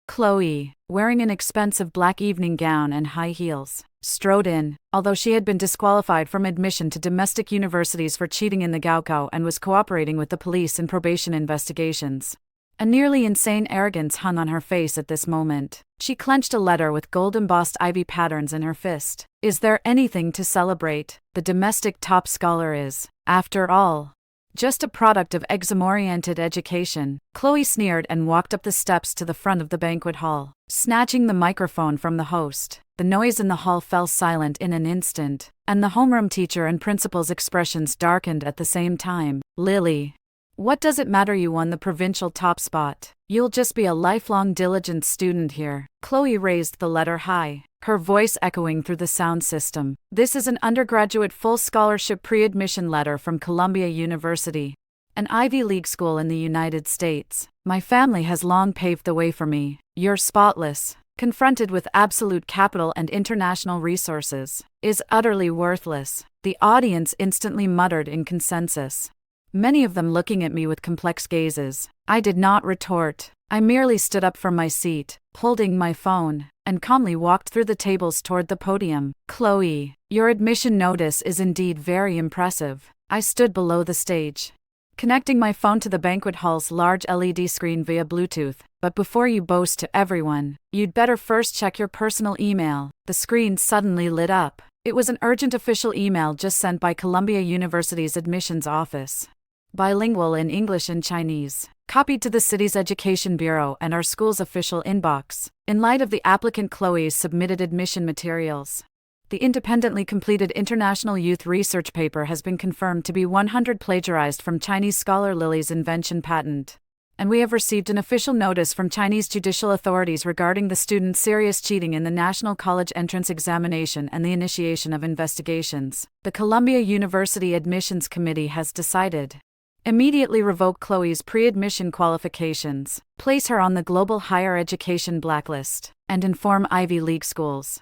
Chloe, wearing an expensive black evening gown and high heels, strode in, although she had been disqualified from admission to domestic universities for cheating in the Gaokao and was cooperating with the police in probation investigations. A nearly insane arrogance hung on her face at this moment. She clenched a letter with gold-embossed ivy patterns in her fist. Is there anything to celebrate? The domestic top scholar is, after all, just a product of exam-oriented education. Chloe sneered and walked up the steps to the front of the banquet hall, snatching the microphone from the host. The noise in the hall fell silent in an instant, and the homeroom teacher and principal's expressions darkened at the same time. Lily, what does it matter you won the provincial top spot? You'll just be a lifelong diligent student here. Chloe raised the letter high, her voice echoing through the sound system. This is an undergraduate full scholarship pre-admission letter from Columbia University. an Ivy League school in the United States. My family has long paved the way for me. You're spotless. Confronted with absolute capital and international resources, is utterly worthless, the audience instantly muttered in consensus. Many of them looking at me with complex gazes. I did not retort. I merely stood up from my seat, holding my phone, and calmly walked through the tables toward the podium. Chloe, your admission notice is indeed very impressive. I stood below the stage, connecting my phone to the banquet hall's large LED screen via Bluetooth. But before you boast to everyone, you'd better first check your personal email. The screen suddenly lit up. It was an urgent official email just sent by Columbia University's admissions office, bilingual in English and Chinese, copied to the city's education bureau and our school's official inbox. In light of the applicant Chloe's submitted admission materials, the independently completed International Youth Research paper has been confirmed to be 100% plagiarized from Chinese scholar Lily's invention patent. And we have received an official notice from Chinese judicial authorities regarding the student's serious cheating in the National College Entrance Examination and the initiation of investigations. The Columbia University Admissions Committee has decided. Immediately revoke Chloe's pre-admission qualifications, place her on the global higher education blacklist, and inform Ivy League schools.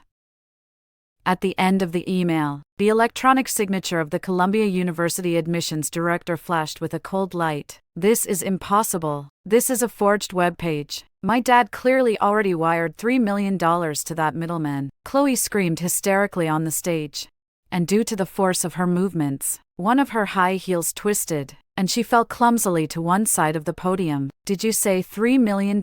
At the end of the email, the electronic signature of the Columbia University admissions director flashed with a cold light. This is impossible. This is a forged web page. My dad clearly already wired $3 million to that middleman. Chloe screamed hysterically on the stage. And due to the force of her movements, one of her high heels twisted, and she fell clumsily to one side of the podium. Did you say $3 million?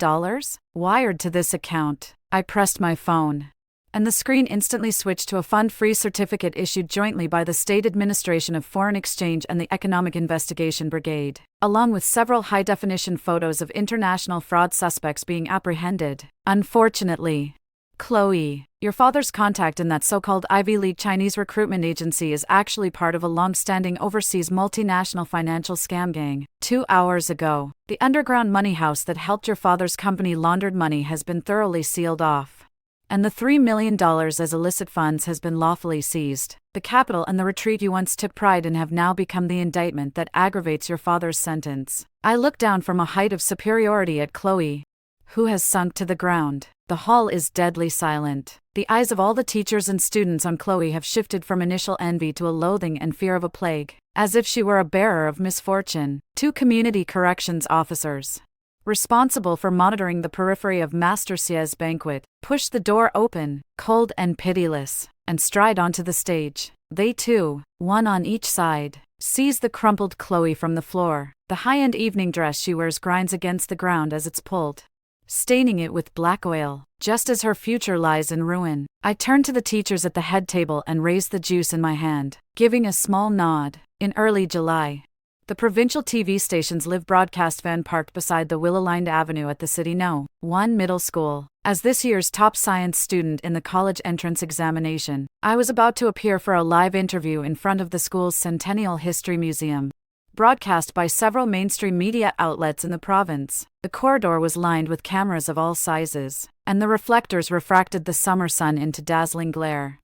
Wired to this account. I pressed my phone, and the screen instantly switched to a fund-free certificate issued jointly by the State Administration of Foreign Exchange and the Economic Investigation Brigade, along with several high-definition photos of international fraud suspects being apprehended. Unfortunately, Chloe, your father's contact in that so-called Ivy League Chinese recruitment agency is actually part of a long-standing overseas multinational financial scam gang. 2 hours ago, the underground money house that helped your father's company laundered money has been thoroughly sealed off, and the $3 million as illicit funds has been lawfully seized. The capital and the retreat you once took pride in have now become the indictment that aggravates your father's sentence. I look down from a height of superiority at Chloe, who has sunk to the ground. The hall is deadly silent. The eyes of all the teachers and students on Chloe have shifted from initial envy to a loathing and fear of a plague, as if she were a bearer of misfortune. 2 community corrections officers, responsible for monitoring the periphery of Master Xie's banquet, push the door open, cold and pitiless, and stride onto the stage. They too, one on each side, seize the crumpled Chloe from the floor. The high-end evening dress she wears grinds against the ground as it's pulled, staining it with black oil, just as her future lies in ruin. I turn to the teachers at the head table and raise the juice in my hand, giving a small nod. In early July, the provincial TV station's live broadcast van parked beside the willow-lined avenue at the City No. 1 middle school. As this year's top science student in the college entrance examination, I was about to appear for a live interview in front of the school's Centennial History Museum, broadcast by several mainstream media outlets in the province. The corridor was lined with cameras of all sizes, and the reflectors refracted the summer sun into dazzling glare.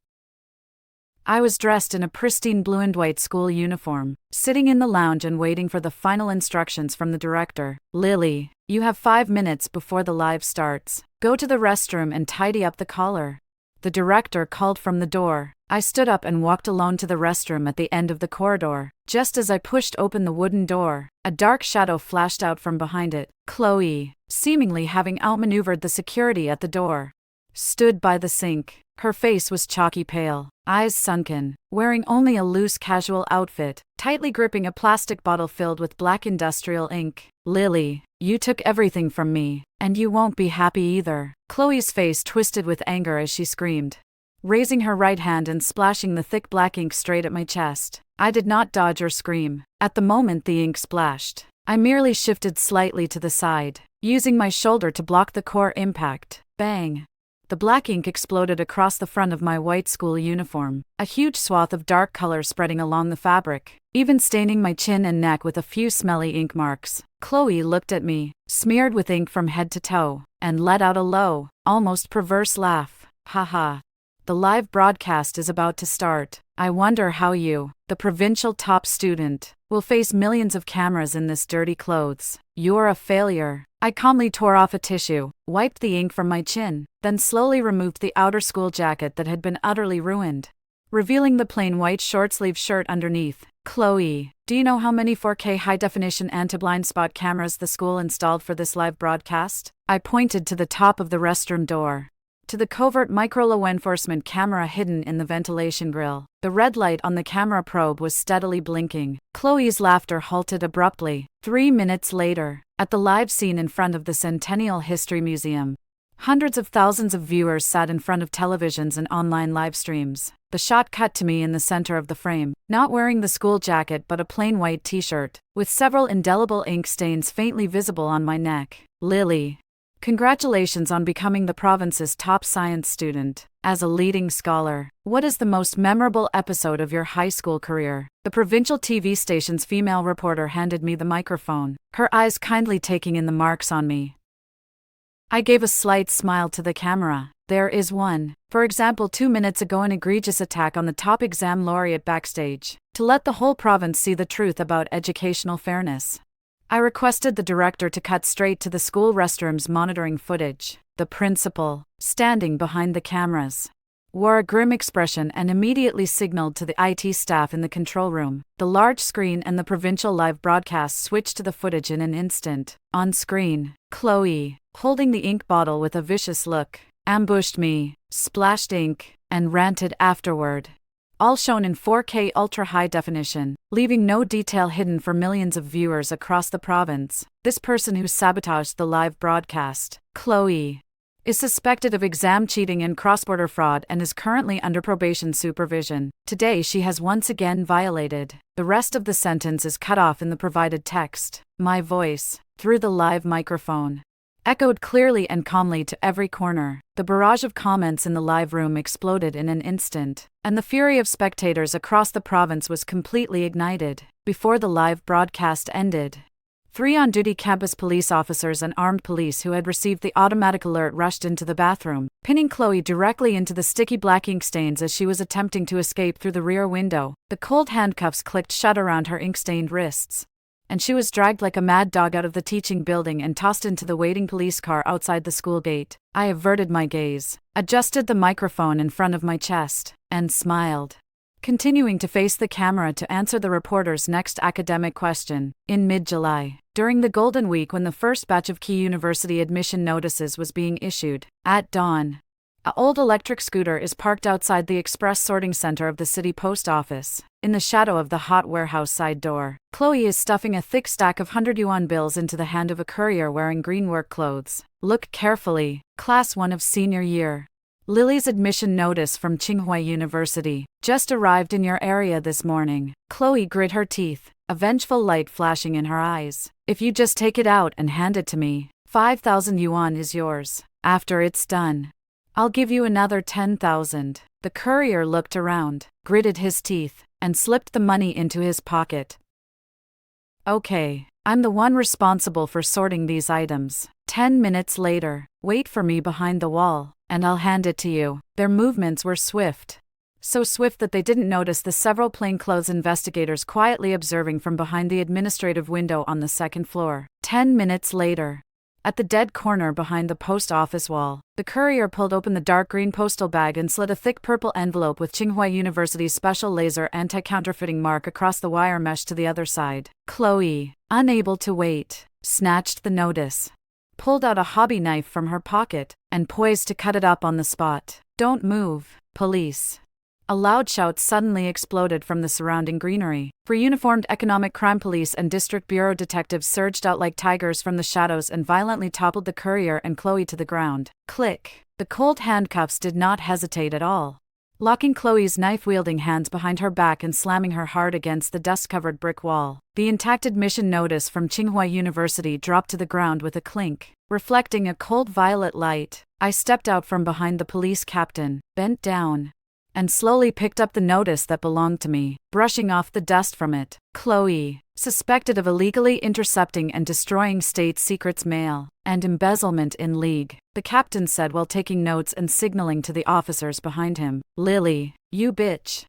I was dressed in a pristine blue and white school uniform, sitting in the lounge and waiting for the final instructions from the director. Lily, you have 5 minutes before the live starts. Go to the restroom and tidy up the collar. The director called from the door. I stood up and walked alone to the restroom at the end of the corridor. Just as I pushed open the wooden door, a dark shadow flashed out from behind it. Chloe, seemingly having outmaneuvered the security at the door, stood by the sink. Her face was chalky pale, eyes sunken, wearing only a loose casual outfit, tightly gripping a plastic bottle filled with black industrial ink. Lily, you took everything from me, and you won't be happy either. Chloe's face twisted with anger as she screamed, raising her right hand and splashing the thick black ink straight at my chest. I did not dodge or scream. At the moment the ink splashed, I merely shifted slightly to the side, using my shoulder to block the core impact. Bang! The black ink exploded across the front of my white school uniform, a huge swath of dark color spreading along the fabric, even staining my chin and neck with a few smelly ink marks. Chloe looked at me, smeared with ink from head to toe, and let out a low, almost perverse laugh. Ha ha. The live broadcast is about to start. I wonder how you, the the provincial top student, will face millions of cameras in this dirty clothes. You're a failure. I calmly tore off a tissue, wiped the ink from my chin, then slowly removed the outer school jacket that had been utterly ruined, revealing the plain white short-sleeve shirt underneath. Chloe, do you know how many 4K high-definition anti-blind spot cameras the school installed for this live broadcast? I pointed to the top of the restroom door, to the covert micro-law enforcement camera hidden in the ventilation grill. The red light on the camera probe was steadily blinking. Chloe's laughter halted abruptly. 3 minutes later, at the live scene in front of the Centennial History Museum, hundreds of thousands of viewers sat in front of televisions and online live streams. The shot cut to me in the center of the frame, not wearing the school jacket but a plain white t-shirt, with several indelible ink stains faintly visible on my neck. Lily, congratulations on becoming the province's top science student. As a leading scholar, what is the most memorable episode of your high school career? The provincial TV station's female reporter handed me the microphone, her eyes kindly taking in the marks on me. I gave a slight smile to the camera. There is one. For example, 2 minutes ago, an egregious attack on the top exam laureate backstage, to let the whole province see the truth about educational fairness. I requested the director to cut straight to the school restrooms monitoring footage. The principal, standing behind the cameras, wore a grim expression and immediately signaled to the IT staff in the control room. The large screen and the provincial live broadcast switched to the footage in an instant. On screen, Chloe, holding the ink bottle with a vicious look, ambushed me, splashed ink, and ranted afterward. All shown in 4K ultra-high definition, leaving no detail hidden for millions of viewers across the province. This person who sabotaged the live broadcast, Chloe, is suspected of exam cheating and cross-border fraud and is currently under probation supervision. Today she has once again violated. The rest of the sentence is cut off in the provided text. My voice, through the live microphone, echoed clearly and calmly to every corner. The barrage of comments in the live room exploded in an instant, and the fury of spectators across the province was completely ignited. Before the live broadcast ended, 3 on-duty campus police officers and armed police who had received the automatic alert rushed into the bathroom, pinning Chloe directly into the sticky black ink stains as she was attempting to escape through the rear window. The cold handcuffs clicked shut around her ink-stained wrists, and she was dragged like a mad dog out of the teaching building and tossed into the waiting police car outside the school gate. I averted my gaze, adjusted the microphone in front of my chest, and smiled, continuing to face the camera to answer the reporter's next academic question. In mid-July, during the Golden Week when the first batch of key university admission notices was being issued, at dawn, an old electric scooter is parked outside the express sorting center of the city post office, in the shadow of the hot warehouse side door. Chloe is stuffing a thick stack of 100 yuan bills into the hand of a courier wearing green work clothes. Look carefully, Class 1 of senior year. Lily's admission notice from Tsinghua University just arrived in your area this morning. Chloe grit her teeth, a vengeful light flashing in her eyes. If you just take it out and hand it to me, 5,000 yuan is yours. After it's done, I'll give you another 10,000. The courier looked around, gritted his teeth, and slipped the money into his pocket. Okay, I'm the one responsible for sorting these items. 10 minutes later, wait for me behind the wall, and I'll hand it to you. Their movements were swift. So swift that they didn't notice the several plainclothes investigators quietly observing from behind the administrative window on the second floor. 10 minutes later, at the dead corner behind the post office wall, the courier pulled open the dark green postal bag and slid a thick purple envelope with Tsinghua University's special laser anti-counterfeiting mark across the wire mesh to the other side. Chloe, unable to wait, snatched the notice, pulled out a hobby knife from her pocket, and poised to cut it up on the spot. Don't move, police. A loud shout suddenly exploded from the surrounding greenery. 4 uniformed economic crime police and district bureau detectives surged out like tigers from the shadows and violently toppled the courier and Chloe to the ground. Click. The cold handcuffs did not hesitate at all, locking Chloe's knife-wielding hands behind her back and slamming her hard against the dust-covered brick wall. The intact admission notice from Tsinghua University dropped to the ground with a clink, reflecting a cold violet light. I stepped out from behind the police captain, bent down, and slowly picked up the notice that belonged to me, brushing off the dust from it. Chloe, suspected of illegally intercepting and destroying state secrets mail, and embezzlement in league, the captain said while taking notes and signaling to the officers behind him. Lily, you bitch.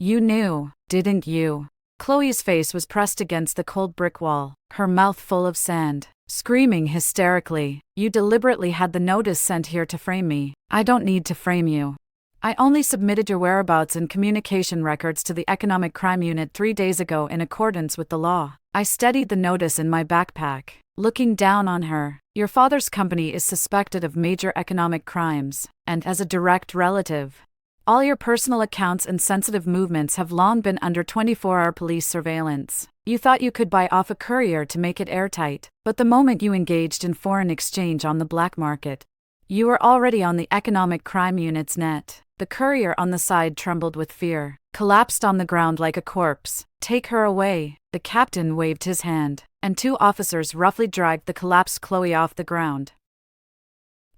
You knew, didn't you? Chloe's face was pressed against the cold brick wall, her mouth full of sand, screaming hysterically. You deliberately had the notice sent here to frame me. I don't need to frame you. I only submitted your whereabouts and communication records to the Economic Crime Unit 3 days ago in accordance with the law. I steadied the notice in my backpack, looking down on her. Your father's company is suspected of major economic crimes, and as a direct relative, all your personal accounts and sensitive movements have long been under 24-hour police surveillance. You thought you could buy off a courier to make it airtight, but the moment you engaged in foreign exchange on the black market, you were already on the Economic Crime Unit's net. The courier on the side trembled with fear, collapsed on the ground like a corpse. Take her away. The captain waved his hand, and 2 officers roughly dragged the collapsed Chloe off the ground.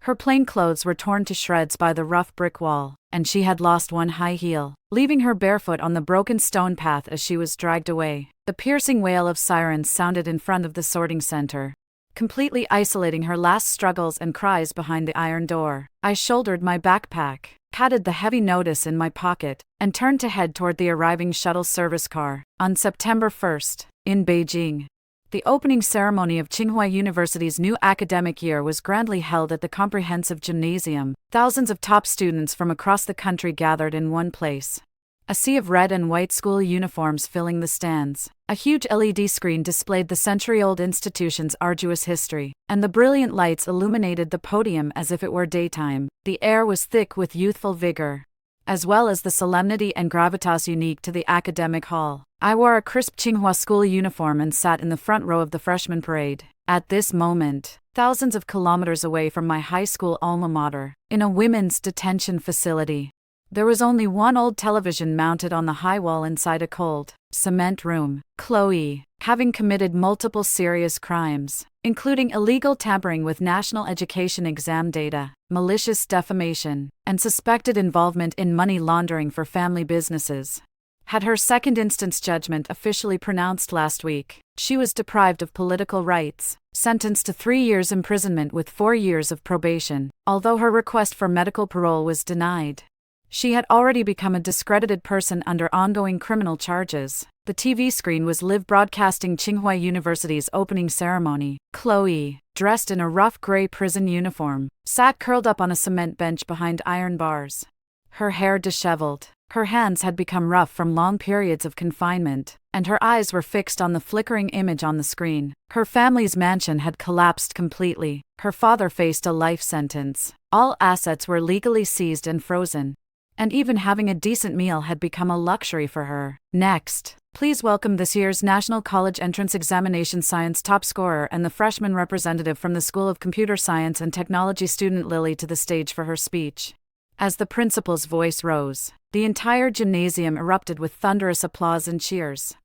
Her plain clothes were torn to shreds by the rough brick wall, and she had lost one high heel, leaving her barefoot on the broken stone path as she was dragged away. The piercing wail of sirens sounded in front of the sorting center, completely isolating her last struggles and cries behind the iron door. I shouldered my backpack, patted the heavy notice in my pocket, and turned to head toward the arriving shuttle service car. On September 1st, in Beijing, the opening ceremony of Tsinghua University's new academic year was grandly held at the comprehensive gymnasium. Thousands of top students from across the country gathered in one place. A sea of red and white school uniforms filling the stands. A huge LED screen displayed the century-old institution's arduous history, and the brilliant lights illuminated the podium as if it were daytime. The air was thick with youthful vigor, as well as the solemnity and gravitas unique to the academic hall. I wore a crisp Tsinghua school uniform and sat in the front row of the freshman parade. At this moment, thousands of kilometers away from my high school alma mater, in a women's detention facility, there was only one old television mounted on the high wall inside a cold, cement room. Chloe, having committed multiple serious crimes, including illegal tampering with national education exam data, malicious defamation, and suspected involvement in money laundering for family businesses, had her second instance judgment officially pronounced last week. She was deprived of political rights, sentenced to 3 years imprisonment with 4 years of probation, although her request for medical parole was denied. She had already become a discredited person under ongoing criminal charges. The TV screen was live broadcasting Tsinghua University's opening ceremony. Chloe, dressed in a rough gray prison uniform, sat curled up on a cement bench behind iron bars. Her hair disheveled, her hands had become rough from long periods of confinement, and her eyes were fixed on the flickering image on the screen. Her family's mansion had collapsed completely. Her father faced a life sentence. All assets were legally seized and frozen, and even having a decent meal had become a luxury for her. Next, please welcome this year's National College Entrance Examination Science top scorer and the freshman representative from the School of Computer Science and Technology student Lily to the stage for her speech. As the principal's voice rose, the entire gymnasium erupted with thunderous applause and cheers.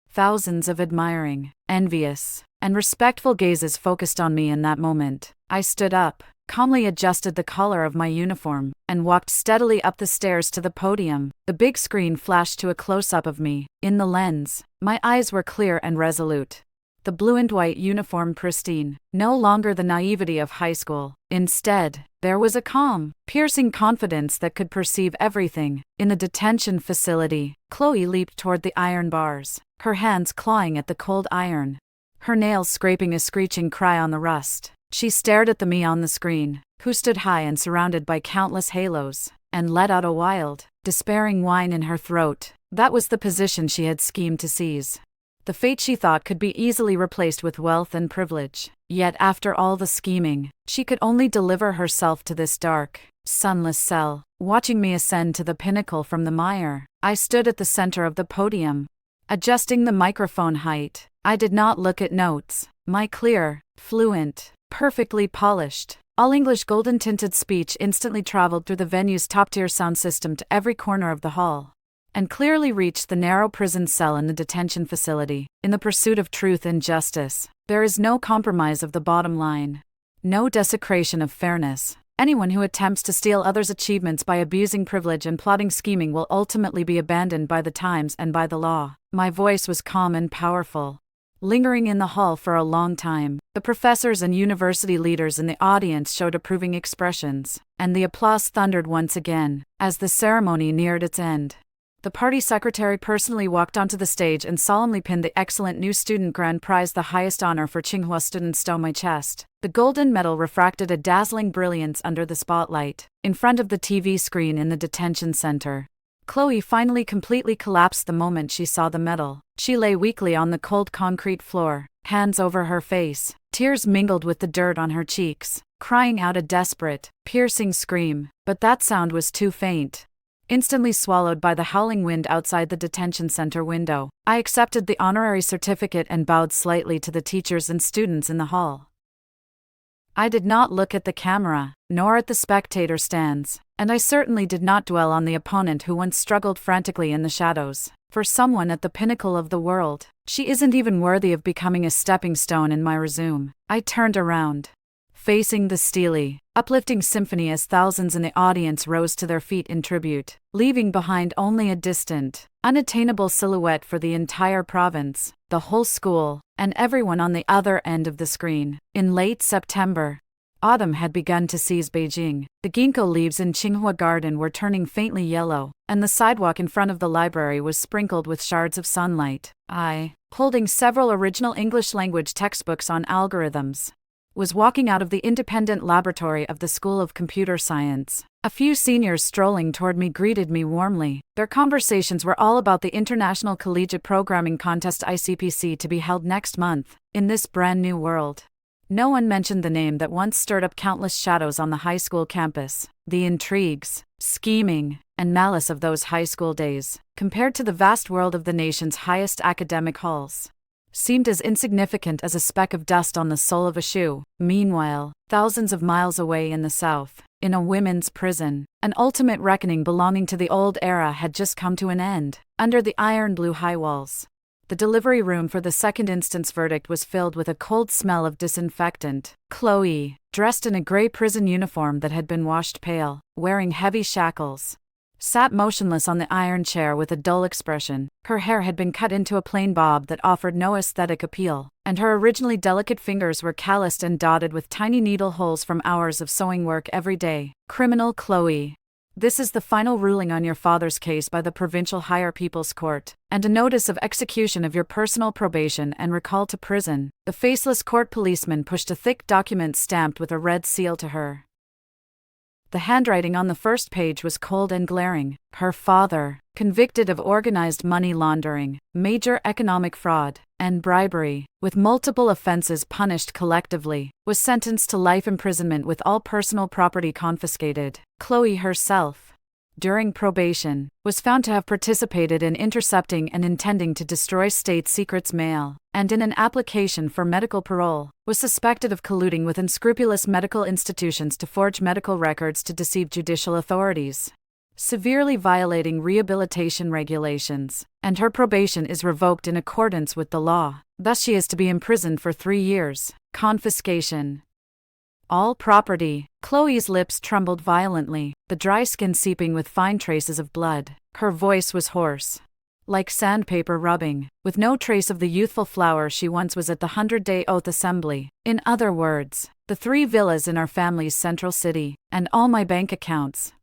Thousands of admiring, envious, and respectful gazes focused on me in that moment. I stood up, calmly adjusted the collar of my uniform, and walked steadily up the stairs to the podium. The big screen flashed to a close-up of me. In the lens, my eyes were clear and resolute, the blue and white uniform pristine, no longer the naivety of high school. Instead, there was a calm, piercing confidence that could perceive everything. In the detention facility, Chloe leaped toward the iron bars, her hands clawing at the cold iron, her nails scraping a screeching cry on the rust. She stared at the me on the screen, who stood high and surrounded by countless halos, and let out a wild, despairing whine in her throat. That was the position she had schemed to seize. The fate she thought could be easily replaced with wealth and privilege. Yet after all the scheming, she could only deliver herself to this dark, sunless cell. Watching me ascend to the pinnacle from the mire, I stood at the center of the podium, adjusting the microphone height. I did not look at notes. My clear, fluent, perfectly polished, all-English golden-tinted speech instantly traveled through the venue's top-tier sound system to every corner of the hall, and clearly reached the narrow prison cell in the detention facility. In the pursuit of truth and justice, there is no compromise of the bottom line, no desecration of fairness. Anyone who attempts to steal others' achievements by abusing privilege and plotting scheming will ultimately be abandoned by the times and by the law. My voice was calm and powerful, lingering in the hall for a long time. The professors and university leaders in the audience showed approving expressions, and the applause thundered once again. As the ceremony neared its end, The party secretary personally walked onto the stage and solemnly pinned the excellent new student grand prize, the highest honor for Tsinghua students, to my chest. The golden medal refracted a dazzling brilliance under the spotlight, in front of the TV screen in the detention center. Chloe finally completely collapsed the moment she saw the medal. She lay weakly on the cold concrete floor, hands over her face, tears mingled with the dirt on her cheeks, crying out a desperate, piercing scream, but that sound was too faint. Instantly swallowed by the howling wind outside the detention center window, I accepted the honorary certificate and bowed slightly to the teachers and students in the hall. I did not look at the camera, nor at the spectator stands, and I certainly did not dwell on the opponent who once struggled frantically in the shadows. For someone at the pinnacle of the world, she isn't even worthy of becoming a stepping stone in my resume. I turned around, facing the steely, uplifting symphony as thousands in the audience rose to their feet in tribute, leaving behind only a distant, unattainable silhouette for the entire province, the whole school, and everyone on the other end of the screen. In late September, autumn had begun to seize Beijing. The ginkgo leaves in Tsinghua Garden were turning faintly yellow, and the sidewalk in front of the library was sprinkled with shards of sunlight. I, holding several original English language textbooks on algorithms, was walking out of the independent laboratory of the School of Computer Science. A few seniors strolling toward me greeted me warmly. Their conversations were all about the International Collegiate Programming Contest ICPC to be held next month, in this brand new world. No one mentioned the name that once stirred up countless shadows on the high school campus. The intrigues, scheming, and malice of those high school days, compared to the vast world of the nation's highest academic halls, seemed as insignificant as a speck of dust on the sole of a shoe. Meanwhile, thousands of miles away in the south, in a women's prison, an ultimate reckoning belonging to the old era had just come to an end. Under the iron blue high walls, the delivery room for the second instance verdict was filled with a cold smell of disinfectant. Chloe, dressed in a gray prison uniform that had been washed pale, wearing heavy shackles, sat motionless on the iron chair with a dull expression. Her hair had been cut into a plain bob that offered no aesthetic appeal, and her originally delicate fingers were calloused and dotted with tiny needle holes from hours of sewing work every day. Criminal Chloe, this is the final ruling on your father's case by the Provincial Higher People's Court, and a notice of execution of your personal probation and recall to prison. The faceless court policeman pushed a thick document stamped with a red seal to her. The handwriting on the first page was cold and glaring. Her father, convicted of organized money laundering, major economic fraud, and bribery, with multiple offenses punished collectively, was sentenced to life imprisonment with all personal property confiscated. Chloe herself, during probation, was found to have participated in intercepting and intending to destroy state secrets mail, and in an application for medical parole, was suspected of colluding with unscrupulous medical institutions to forge medical records to deceive judicial authorities, severely violating rehabilitation regulations, and her probation is revoked in accordance with the law. Thus she is to be imprisoned for 3 years. Confiscation. All property. Chloe's lips trembled violently, the dry skin seeping with fine traces of blood. Her voice was hoarse, like sandpaper rubbing, with no trace of the youthful flower she once was at the 100-day oath assembly. In other words, the 3 villas in our family's central city, and all my bank accounts,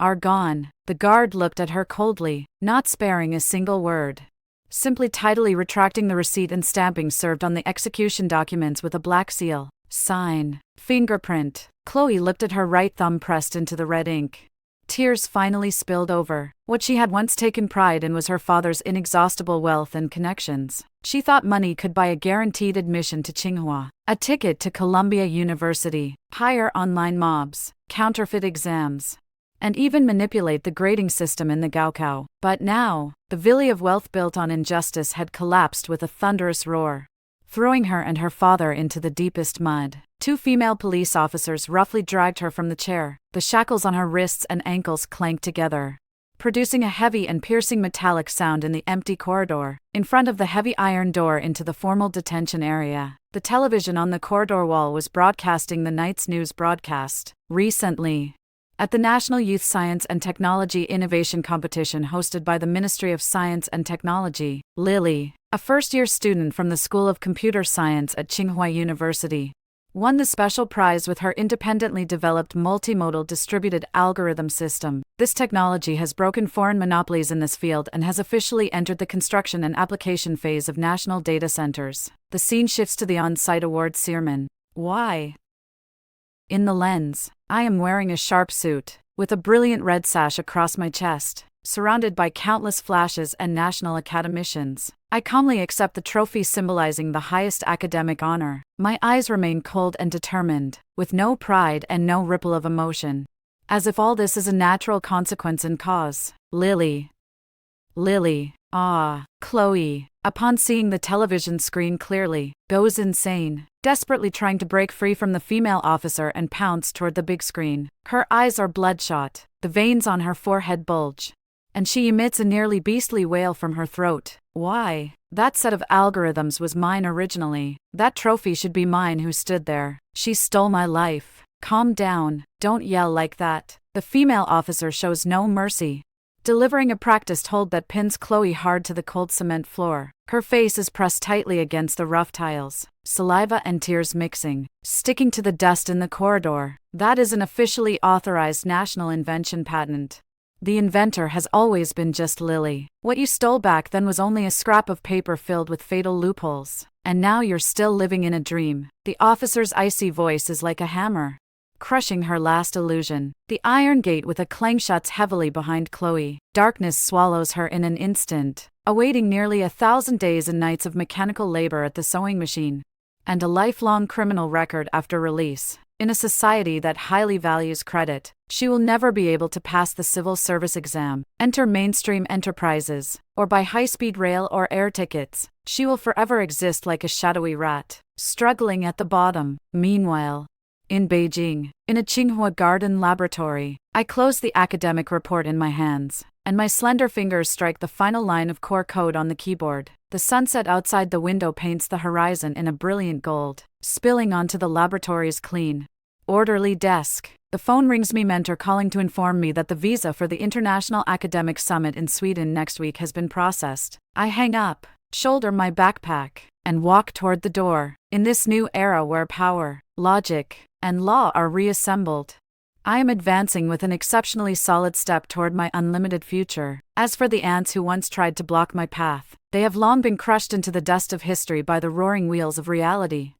are gone. The guard looked at her coldly, not sparing a single word, simply tidily retracting the receipt and stamping served on the execution documents with a black seal. Sign. Fingerprint. Chloe looked at her right thumb pressed into the red ink. Tears finally spilled over. What she had once taken pride in was her father's inexhaustible wealth and connections. She thought money could buy a guaranteed admission to Tsinghua, a ticket to Columbia University, hire online mobs, counterfeit exams, and even manipulate the grading system in the Gaokao. But now, the valley of wealth built on injustice had collapsed with a thunderous roar, throwing her and her father into the deepest mud. 2 female police officers roughly dragged her from the chair. The shackles on her wrists and ankles clanked together, producing a heavy and piercing metallic sound in the empty corridor, in front of the heavy iron door into the formal detention area. The television on the corridor wall was broadcasting the night's news broadcast. Recently, at the National Youth Science and Technology Innovation Competition hosted by the Ministry of Science and Technology, Lily, a first-year student from the School of Computer Science at Tsinghua University, won the special prize with her independently developed multimodal distributed algorithm system. This technology has broken foreign monopolies in this field and has officially entered the construction and application phase of national data centers. The scene shifts to the on-site awards ceremony. Why? In the lens, I am wearing a sharp suit, with a brilliant red sash across my chest, surrounded by countless flashes and national academicians. I calmly accept the trophy symbolizing the highest academic honor. My eyes remain cold and determined, with no pride and no ripple of emotion. As if all this is a natural consequence and cause. Lily. Chloe, upon seeing the television screen clearly, goes insane, desperately trying to break free from the female officer and pounce toward the big screen. Her eyes are bloodshot, the veins on her forehead bulge, and she emits a nearly beastly wail from her throat. Why? That set of algorithms was mine originally. That trophy should be mine. Who stood there? She stole my life. Calm down, don't yell like that. The female officer shows no mercy, delivering a practiced hold that pins Chloe hard to the cold cement floor. Her face is pressed tightly against the rough tiles, saliva and tears mixing, sticking to the dust in the corridor. That is an officially authorized national invention patent. The inventor has always been just Lily. What you stole back then was only a scrap of paper filled with fatal loopholes. And now you're still living in a dream. The officer's icy voice is like a hammer, crushing her last illusion. The iron gate with a clang shuts heavily behind Chloe. Darkness swallows her in an instant, awaiting nearly 1,000 days and nights of mechanical labor at the sewing machine, and a lifelong criminal record after release. In a society that highly values credit, she will never be able to pass the civil service exam, enter mainstream enterprises, or buy high-speed rail or air tickets. She will forever exist like a shadowy rat, struggling at the bottom. Meanwhile, in Beijing, in a Tsinghua garden laboratory, I close the academic report in my hands, and my slender fingers strike the final line of core code on the keyboard. The sunset outside the window paints the horizon in a brilliant gold, spilling onto the laboratory's clean, orderly desk. The phone rings. Me mentor calling to inform me that the visa for the International Academic Summit in Sweden next week has been processed. I hang up, shoulder my backpack, and walk toward the door. In this new era where power, logic, and law are reassembled, I am advancing with an exceptionally solid step toward my unlimited future. As for the ants who once tried to block my path, they have long been crushed into the dust of history by the roaring wheels of reality.